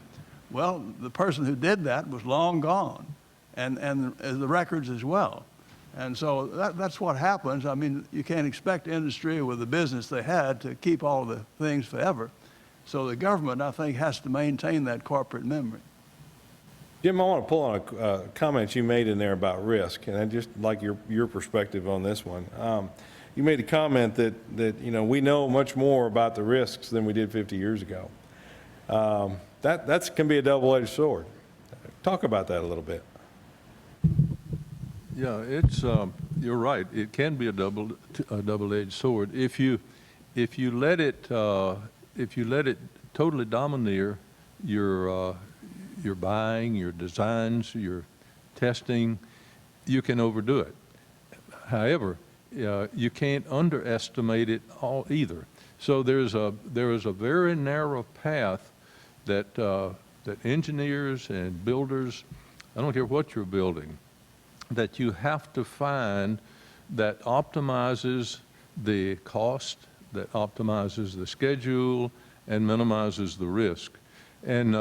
Well, the person who did that was long gone, and the records as well. And so that's what happens. I mean, you can't expect industry with the business they had to keep all the things forever. So the government, I think, has to maintain that corporate memory. Jim, I want to pull on a comment you made in there about risk, and I'd just like your perspective on this one. You made a comment that we know much more about the risks than we did 50 years ago. That can be a double-edged sword. Talk about that a little bit. Yeah, it's you're right. It can be a double-edged sword if you let it totally domineer your buying, your designs, your testing. You can overdo it. However, you can't underestimate it all either. So there is a very narrow path that engineers and builders, I don't care what you're building, that you have to find that optimizes the cost, that optimizes the schedule, and minimizes the risk. And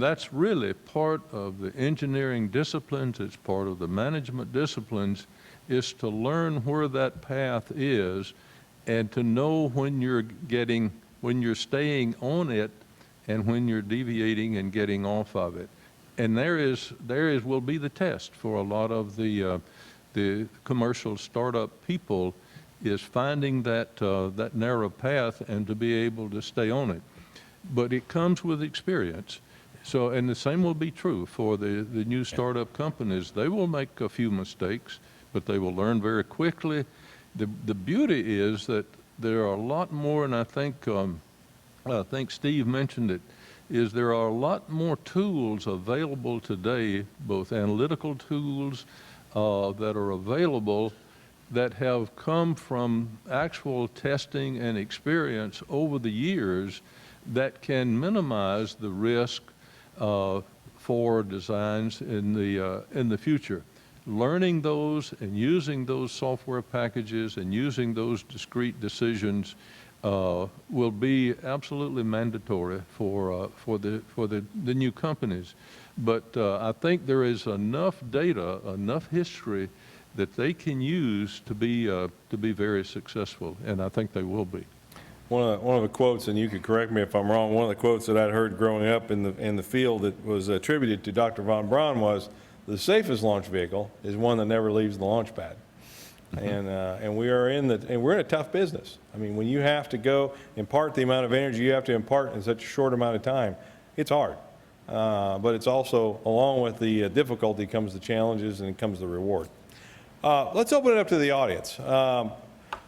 that's really part of the engineering disciplines, it's part of the management disciplines, is to learn where that path is and to know when you're staying on it and when you're deviating and getting off of it. And there will be the test for a lot of the commercial startup people, is finding that narrow path and to be able to stay on it. But it comes with experience. So, and the same will be true for the new startup companies. They will make a few mistakes, but they will learn very quickly. The beauty is that there are a lot more, and I think Steve mentioned it, is there are a lot more tools available today, both analytical tools that are available that have come from actual testing and experience over the years that can minimize the risk for designs in the future. Learning those and using those software packages and using those discrete decisions will be absolutely mandatory for the new companies. But I think there is enough data, enough history that they can use to be very successful, and I think they will be. One of the quotes, and you could correct me if I'm wrong, one of the quotes that I'd heard growing up in the field that was attributed to Dr. von Braun was, the safest launch vehicle is one that never leaves the launch pad. And we're in a tough business. I mean, when you have to go impart the amount of energy you have to impart in such a short amount of time, it's hard. But it's also, along with the difficulty comes the challenges and comes the reward. Let's open it up to the audience.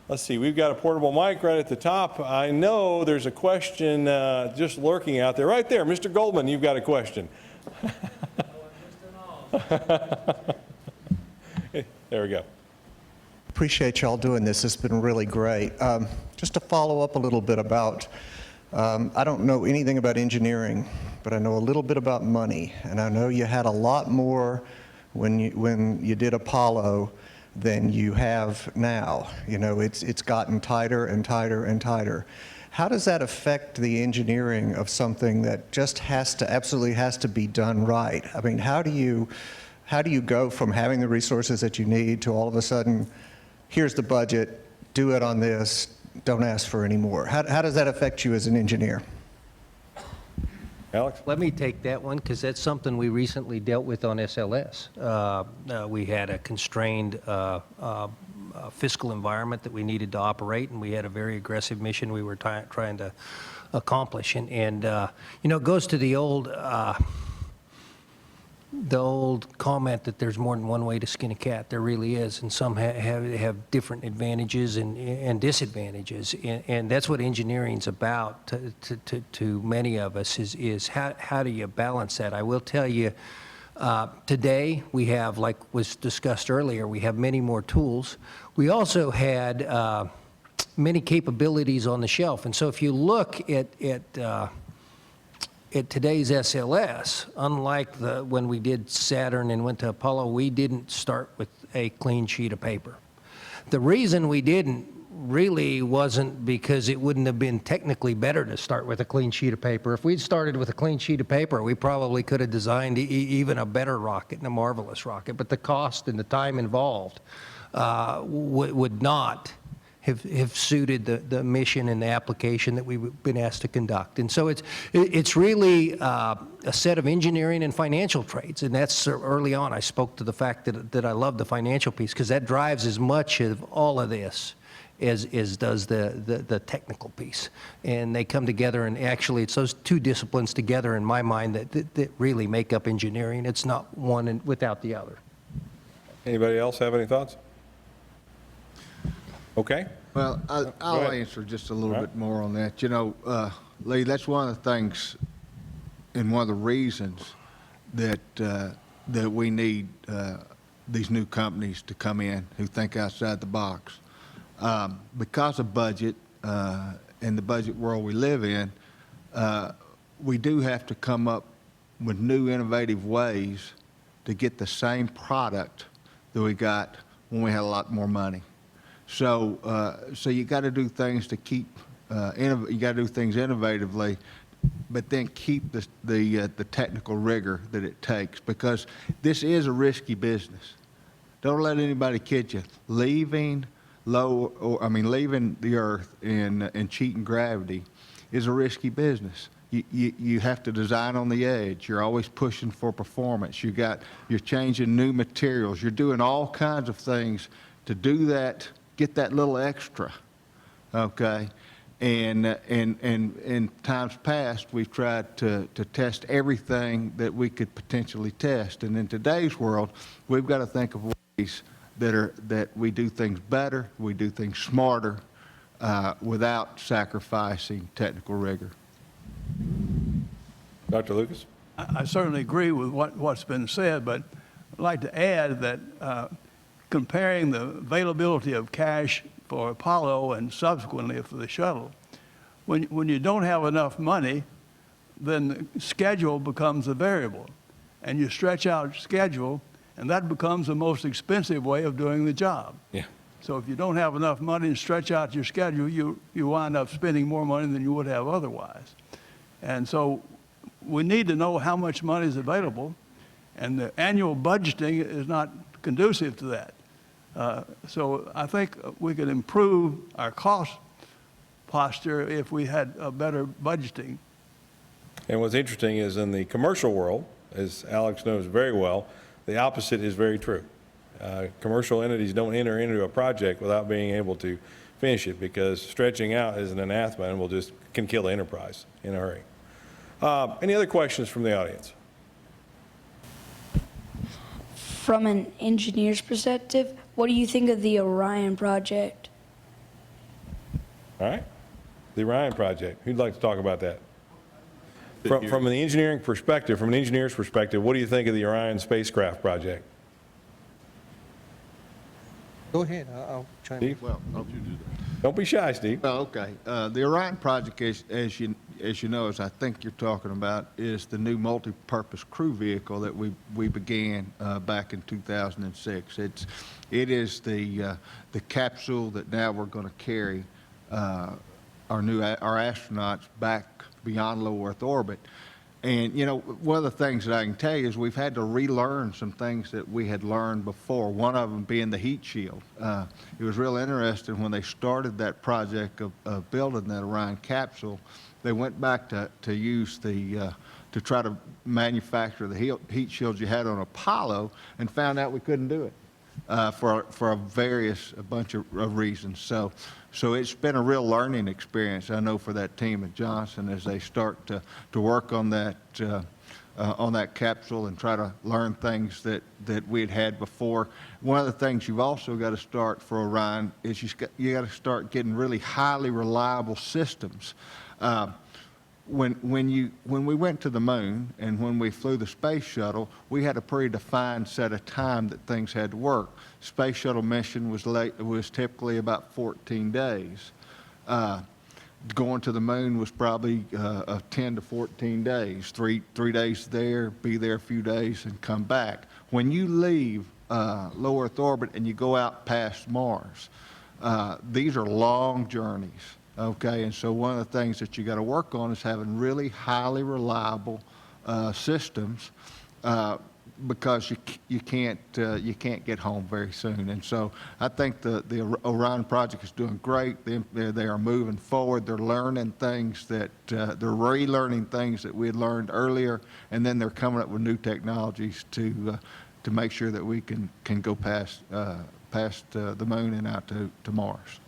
Let's see, we've got a portable mic right at the top. I know there's a question just lurking out there. Right there, Mr. Goldman, you've got a question. There we go. Appreciate y'all doing this. It's been really great. Just to follow up a little bit about, I don't know anything about engineering, but I know a little bit about money. And I know you had a lot more when you did Apollo than you have now. You know, it's gotten tighter and tighter and tighter. How does that affect the engineering of something that just absolutely has to be done right? I mean, how do you go from having the resources that you need to all of a sudden, here's the budget, do it on this, don't ask for any more? How does that affect you as an engineer? Alex? Let me take that one, because that's something we recently dealt with on SLS. We had a constrained fiscal environment that we needed to operate, and we had a very aggressive mission we were trying to accomplish. And you know, it goes to the old comment that there's more than one way to skin a cat. There really is, and some have different advantages and disadvantages, and that's what engineering's about to many of us is how do you balance that? I will tell you, today we have, like was discussed earlier, we have many more tools. We also had many capabilities on the shelf, and so if you look at today's SLS, unlike when we did Saturn and went to Apollo, we didn't start with a clean sheet of paper. The reason we didn't really wasn't because it wouldn't have been technically better to start with a clean sheet of paper. If we'd started with a clean sheet of paper, we probably could have designed even a better rocket and a marvelous rocket. But the cost and the time involved would not have suited the mission and the application that we've been asked to conduct. And so it's really a set of engineering and financial trades. And that's early on. I spoke to the fact that I love the financial piece because that drives as much of all of this as does the technical piece. And they come together, and actually it's those two disciplines together in my mind that really make up engineering. It's not one without the other. Anybody else have any thoughts? Okay. Well, I'll ahead. answer just a little All right. bit more on that. You know, Lee, that's one of the things and one of the reasons that that we need these new companies to come in who think outside the box. Because of budget and the budget world we live in, we do have to come up with new innovative ways to get the same product that we got when we had a lot more money. So, so you got to do things to keep, you got to do things innovatively, but then keep the technical rigor that it takes, because this is a risky business. Don't let anybody kid you. Leaving the Earth and cheating gravity is a risky business. You have to design on the edge. You're always pushing for performance. You're changing new materials. You're doing all kinds of things to do that. Get that little extra, okay? And in times past, we've tried to test everything that we could potentially test. And in today's world, we've got to think of ways that we do things better, we do things smarter, without sacrificing technical rigor. Dr. Lucas? I certainly agree with what's been said, but I'd like to add that comparing the availability of cash for Apollo and subsequently for the shuttle, when you don't have enough money, then the schedule becomes a variable. And you stretch out schedule, and that becomes the most expensive way of doing the job. Yeah. So if you don't have enough money and stretch out your schedule, you wind up spending more money than you would have otherwise. And so we need to know how much money is available, and the annual budgeting is not conducive to that. So I think we could improve our cost posture if we had a better budgeting. And what's interesting is in the commercial world, as Alex knows very well, the opposite is very true. Commercial entities don't enter into a project without being able to finish it, because stretching out is an anathema and can kill the enterprise in a hurry. Any other questions from the audience? From an engineer's perspective, what do you think of the Orion project? All right. The Orion project. Who'd like to talk about that? From an engineering perspective, from an engineer's perspective, what do you think of the Orion spacecraft project? Go ahead, I'll chime in. Steve? Well, Don't be shy, Steve. oh, okay. The Orion project, as you know, as I think you're talking about, is the new multi-purpose crew vehicle that we began back in 2006. It is the capsule that now we're going to carry our astronauts back beyond low Earth orbit. And, you know, one of the things that I can tell you is we've had to relearn some things that we had learned before, one of them being the heat shield. It was real interesting when they started that project of building that Orion capsule. They went back to use to try to manufacture the heat shields you had on Apollo, and found out we couldn't do it for a bunch of reasons. So it's been a real learning experience, I know, for that team at Johnson as they start to work on that capsule and try to learn things that we had before. One of the things you've also got to start for Orion is you got to start getting really highly reliable systems. When we went to the moon and when we flew the space shuttle, we had a pretty defined set of time that things had to work. Space shuttle mission was typically about 14 days. Going to the moon was probably 10 to 14 days. Three days there, be there a few days, and come back. When you leave low Earth orbit and you go out past Mars, these are long journeys, okay? And so one of the things that you got to work on is having really highly reliable systems, because you can't get home very soon. And so I think the Orion project is doing great. They are moving forward. They're learning things that they're relearning things that we had learned earlier, and then they're coming up with new technologies to make sure that we can go past the moon and out to Mars.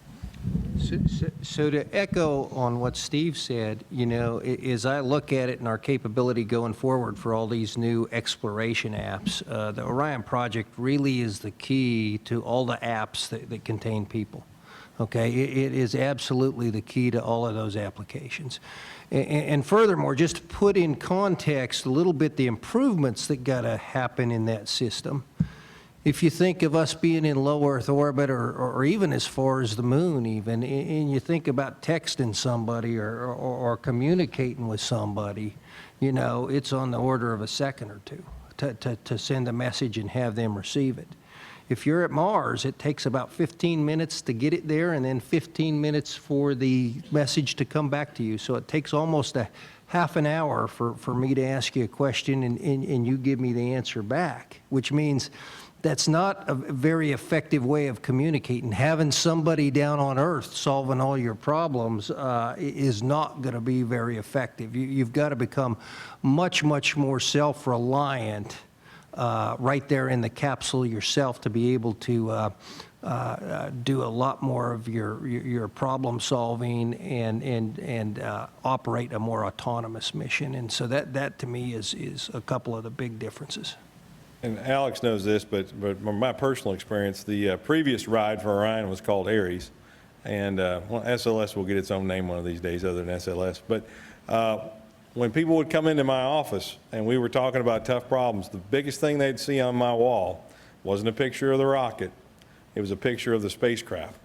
So to echo on what Steve said, you know, as I look at it and our capability going forward for all these new exploration apps, the Orion project really is the key to all the apps that contain people. Okay, it is absolutely the key to all of those applications. And furthermore, just to put in context a little bit the improvements that got to happen in that system, if you think of us being in low Earth orbit or even as far as the moon even, and you think about texting somebody or communicating with somebody, you know, it's on the order of a second or two to send a message and have them receive it. If you're at Mars, it takes about 15 minutes to get it there and then 15 minutes for the message to come back to you. So it takes almost a half an hour for me to ask you a question and you give me the answer back, which means that's not a very effective way of communicating. Having somebody down on Earth solving all your problems is not going to be very effective. You've got to become much, much more self-reliant right there in the capsule yourself to be able to do a lot more of your problem solving and operate a more autonomous mission. And so that to me is a couple of the big differences. And Alex knows this, but from my personal experience, the previous ride for Orion was called Ares. And well, SLS will get its own name one of these days other than SLS. But when people would come into my office and we were talking about tough problems, the biggest thing they'd see on my wall wasn't a picture of the rocket. It was a picture of the spacecraft.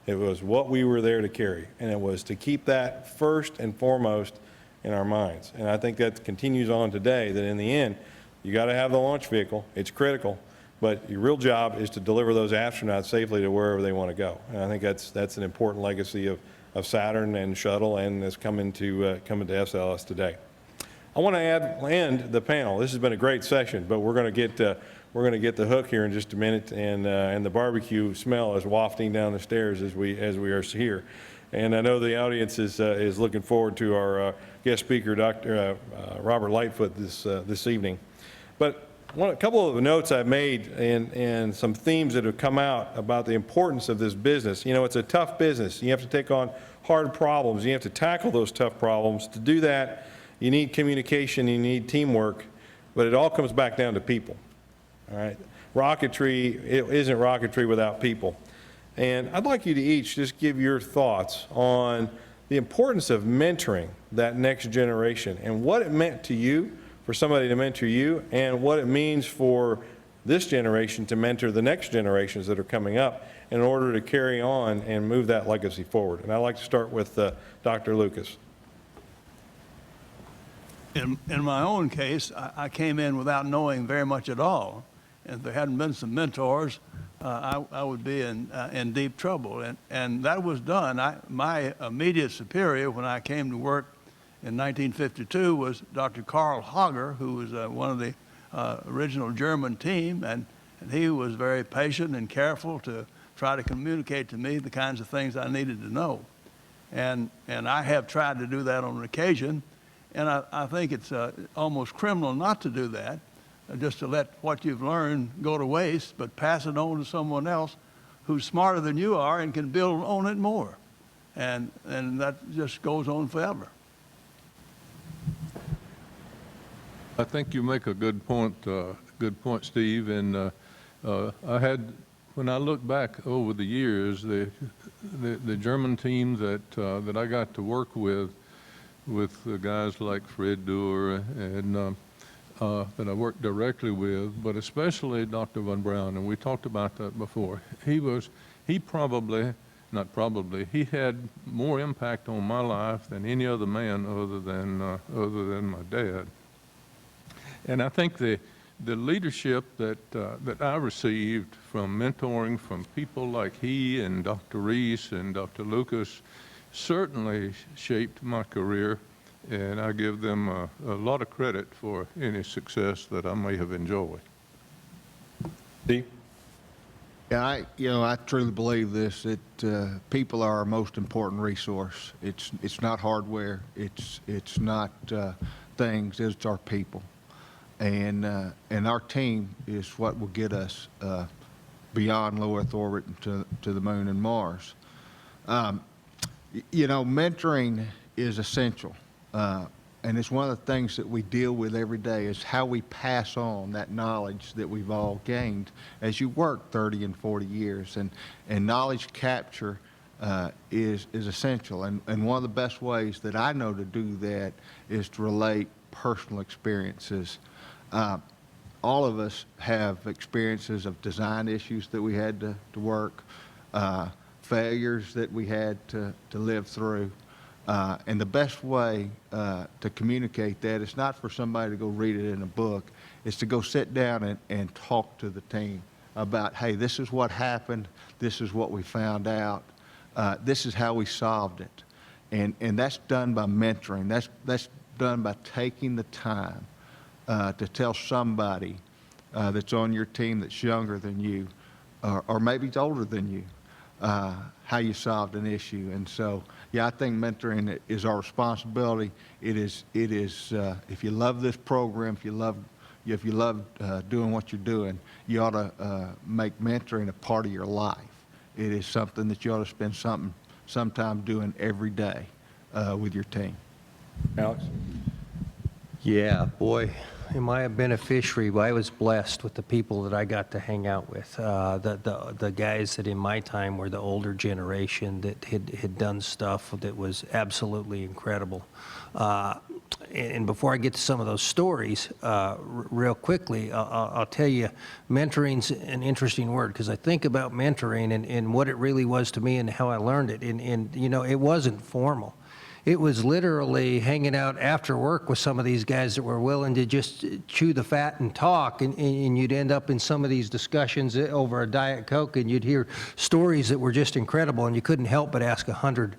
It was what we were there to carry. And it was to keep that first and foremost in our minds. And I think that continues on today, that in the end, you got to have the launch vehicle. It's critical. But your real job is to deliver those astronauts safely to wherever they want to go. And I think that's an important legacy of Saturn and shuttle, and that's coming to SLS today. I want to end the panel. This has been a great session, but we're going to get the hook here in just a minute, and the barbecue smell is wafting down the stairs as we are here. And I know the audience is looking forward to our guest speaker, Dr. Robert Lightfoot, this evening. But a couple of notes I've made and some themes that have come out about the importance of this business. You know, it's a tough business. You have to take on hard problems. You have to tackle those tough problems. To do that, you need communication, you need teamwork, but it all comes back down to people. All right? Rocketry, it isn't rocketry without people. And I'd like you to each just give your thoughts on the importance of mentoring that next generation and what it meant to you for somebody to mentor you, and what it means for this generation to mentor the next generations that are coming up in order to carry on and move that legacy forward. And I'd like to start with Dr. Lucas. In my own case, I came in without knowing very much at all. And if there hadn't been some mentors, I would be in deep trouble. And that was done. My immediate superior when I came to work in 1952 was Dr. Karl Hager, who was one of the original German team, and he was very patient and careful to try to communicate to me the kinds of things I needed to know. And I have tried to do that on occasion, and I think it's almost criminal not to do that, just to let what you've learned go to waste, but pass it on to someone else who's smarter than you are and can build on it more. And that just goes on forever. I think you make a good point, Steve. And when I look back over the years, the German team that I got to work with the guys like Fred Duer and that I worked directly with, but especially Dr. Von Braun, and we talked about that before. He had more impact on my life than any other man other than my dad. And I think the the leadership that I received from mentoring from people like he and Dr. Reese and Dr. Lucas certainly shaped my career, and I give them a lot of credit for any success that I may have enjoyed. Steve? Yeah, I truly believe this, that people are our most important resource. It's not hardware, it's not things, it's our people. And our team is what will get us beyond low Earth orbit and to the moon and Mars. Mentoring is essential. And it's one of the things that we deal with every day is how we pass on that knowledge that we've all gained as you work 30 and 40 years. And knowledge capture is essential. And one of the best ways that I know to do that is to relate personal experiences. All of us have experiences of design issues that we had to work, failures that we had to live through. And the best way to communicate that is not for somebody to go read it in a book. It's to go sit down and talk to the team about, hey, this is what happened. This is what we found out. This is how we solved it. And that's done by mentoring. That's done by taking the time to tell somebody that's on your team that's younger than you or maybe older than you how you solved an issue. And so, yeah, I think mentoring is our responsibility. It is. If you love this program, if you love doing what you're doing, you ought to make mentoring a part of your life. It is something that you ought to spend some time doing every day with your team. Alex? Yeah, boy, am I a beneficiary. I was blessed with the people that I got to hang out with. The guys that in my time were the older generation that had done stuff that was absolutely incredible. And before I get to some of those stories, real quickly, I'll tell you, mentoring's an interesting word because I think about mentoring and what it really was to me and how I learned it. And it wasn't formal. It was literally hanging out after work with some of these guys that were willing to just chew the fat and talk, and you'd end up in some of these discussions over a Diet Coke, and you'd hear stories that were just incredible, and you couldn't help but ask 100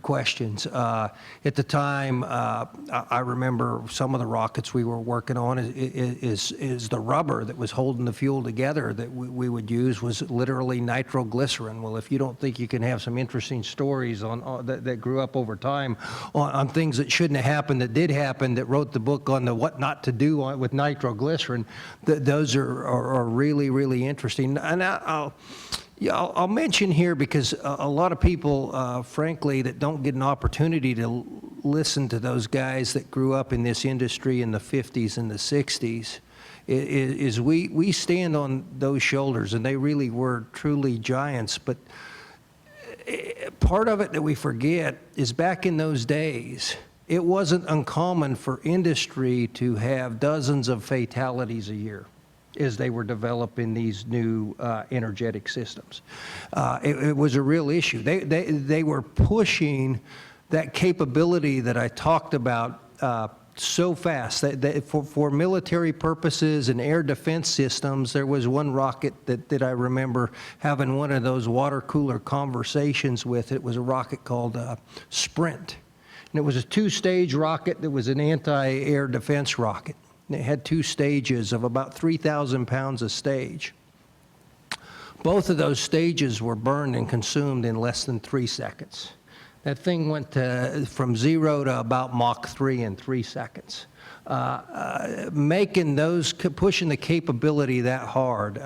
questions. At the time, I remember some of the rockets we were working on is the rubber that was holding the fuel together that we would use was literally nitroglycerin. Well, if you don't think you can have some interesting stories on that grew up over time, on things that shouldn't have happened that did happen, that wrote the book on the what not to do with nitroglycerin, those are really, really interesting. And I'll mention here because a lot of people, frankly, that don't get an opportunity to listen to those guys that grew up in this industry in the 50s and the 60s, is we stand on those shoulders, and they really were truly giants. But part of it that we forget is back in those days, it wasn't uncommon for industry to have dozens of fatalities a year as they were developing these new energetic systems. It was a real issue. They were pushing that capability that I talked about so fast that for military purposes and air defense systems, there was one rocket that I remember having one of those water cooler conversations with. It was a rocket called Sprint. And it was a two-stage rocket that was an anti-air defense rocket. And it had two stages of about 3,000 pounds a stage. Both of those stages were burned and consumed in less than 3 seconds. That thing went from 0 to about Mach 3 in 3 seconds. Pushing the capability that hard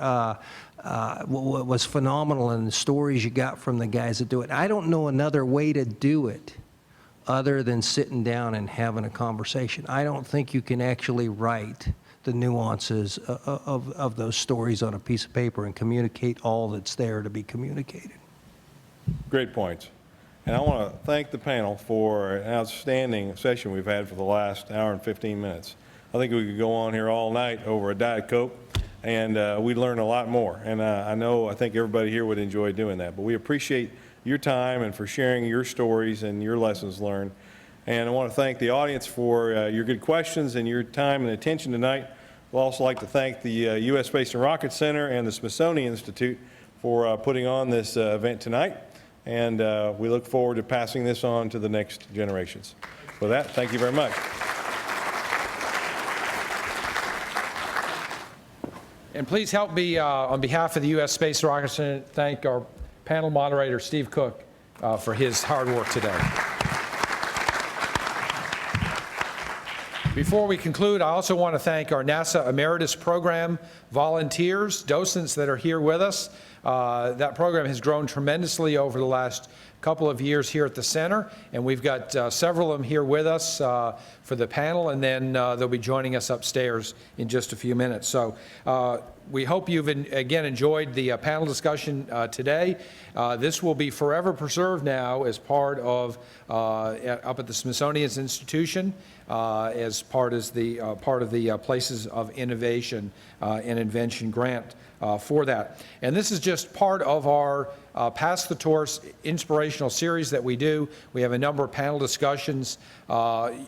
was phenomenal, and the stories you got from the guys that do it. I don't know another way to do it other than sitting down and having a conversation. I don't think you can actually write the nuances of those stories on a piece of paper and communicate all that's there to be communicated. Great points. And I want to thank the panel for an outstanding session we've had for the last hour and 15 minutes. I think we could go on here all night over a Diet Coke, and we'd learn a lot more. And I think everybody here would enjoy doing that. But we appreciate your time and for sharing your stories and your lessons learned. And I want to thank the audience for your good questions and your time and attention tonight. We'd also like to thank the U.S. Space and Rocket Center and the Smithsonian Institute for putting on this event tonight, and we look forward to passing this on to the next generations. With that, thank you very much. And please help me, on behalf of the U.S. Space and Rocket Center, thank our panel moderator, Steve Cook, for his hard work today. Before we conclude, I also want to thank our NASA Emeritus Program volunteers, docents that are here with us. That program has grown tremendously over the last couple of years here at the center, and we've got several of them here with us for the panel, and then they'll be joining us upstairs in just a few minutes. So we hope you've again enjoyed the panel discussion today. This will be forever preserved now as part of up at the Smithsonian Institution as part of the Places of Innovation and Invention grant for that. And this is just part of our Pass the Torch inspirational series that we do. We have a number of panel discussions,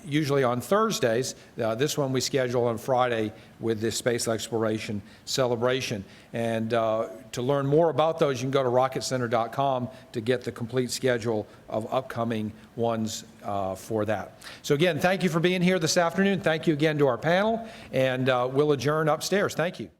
usually on Thursdays. This one we schedule on Friday with the space exploration celebration. And to learn more about those, you can go to rocketcenter.com to get the complete schedule of upcoming ones for that. So again, thank you for being here this afternoon. Thank you again to our panel, and we'll adjourn upstairs. Thank you.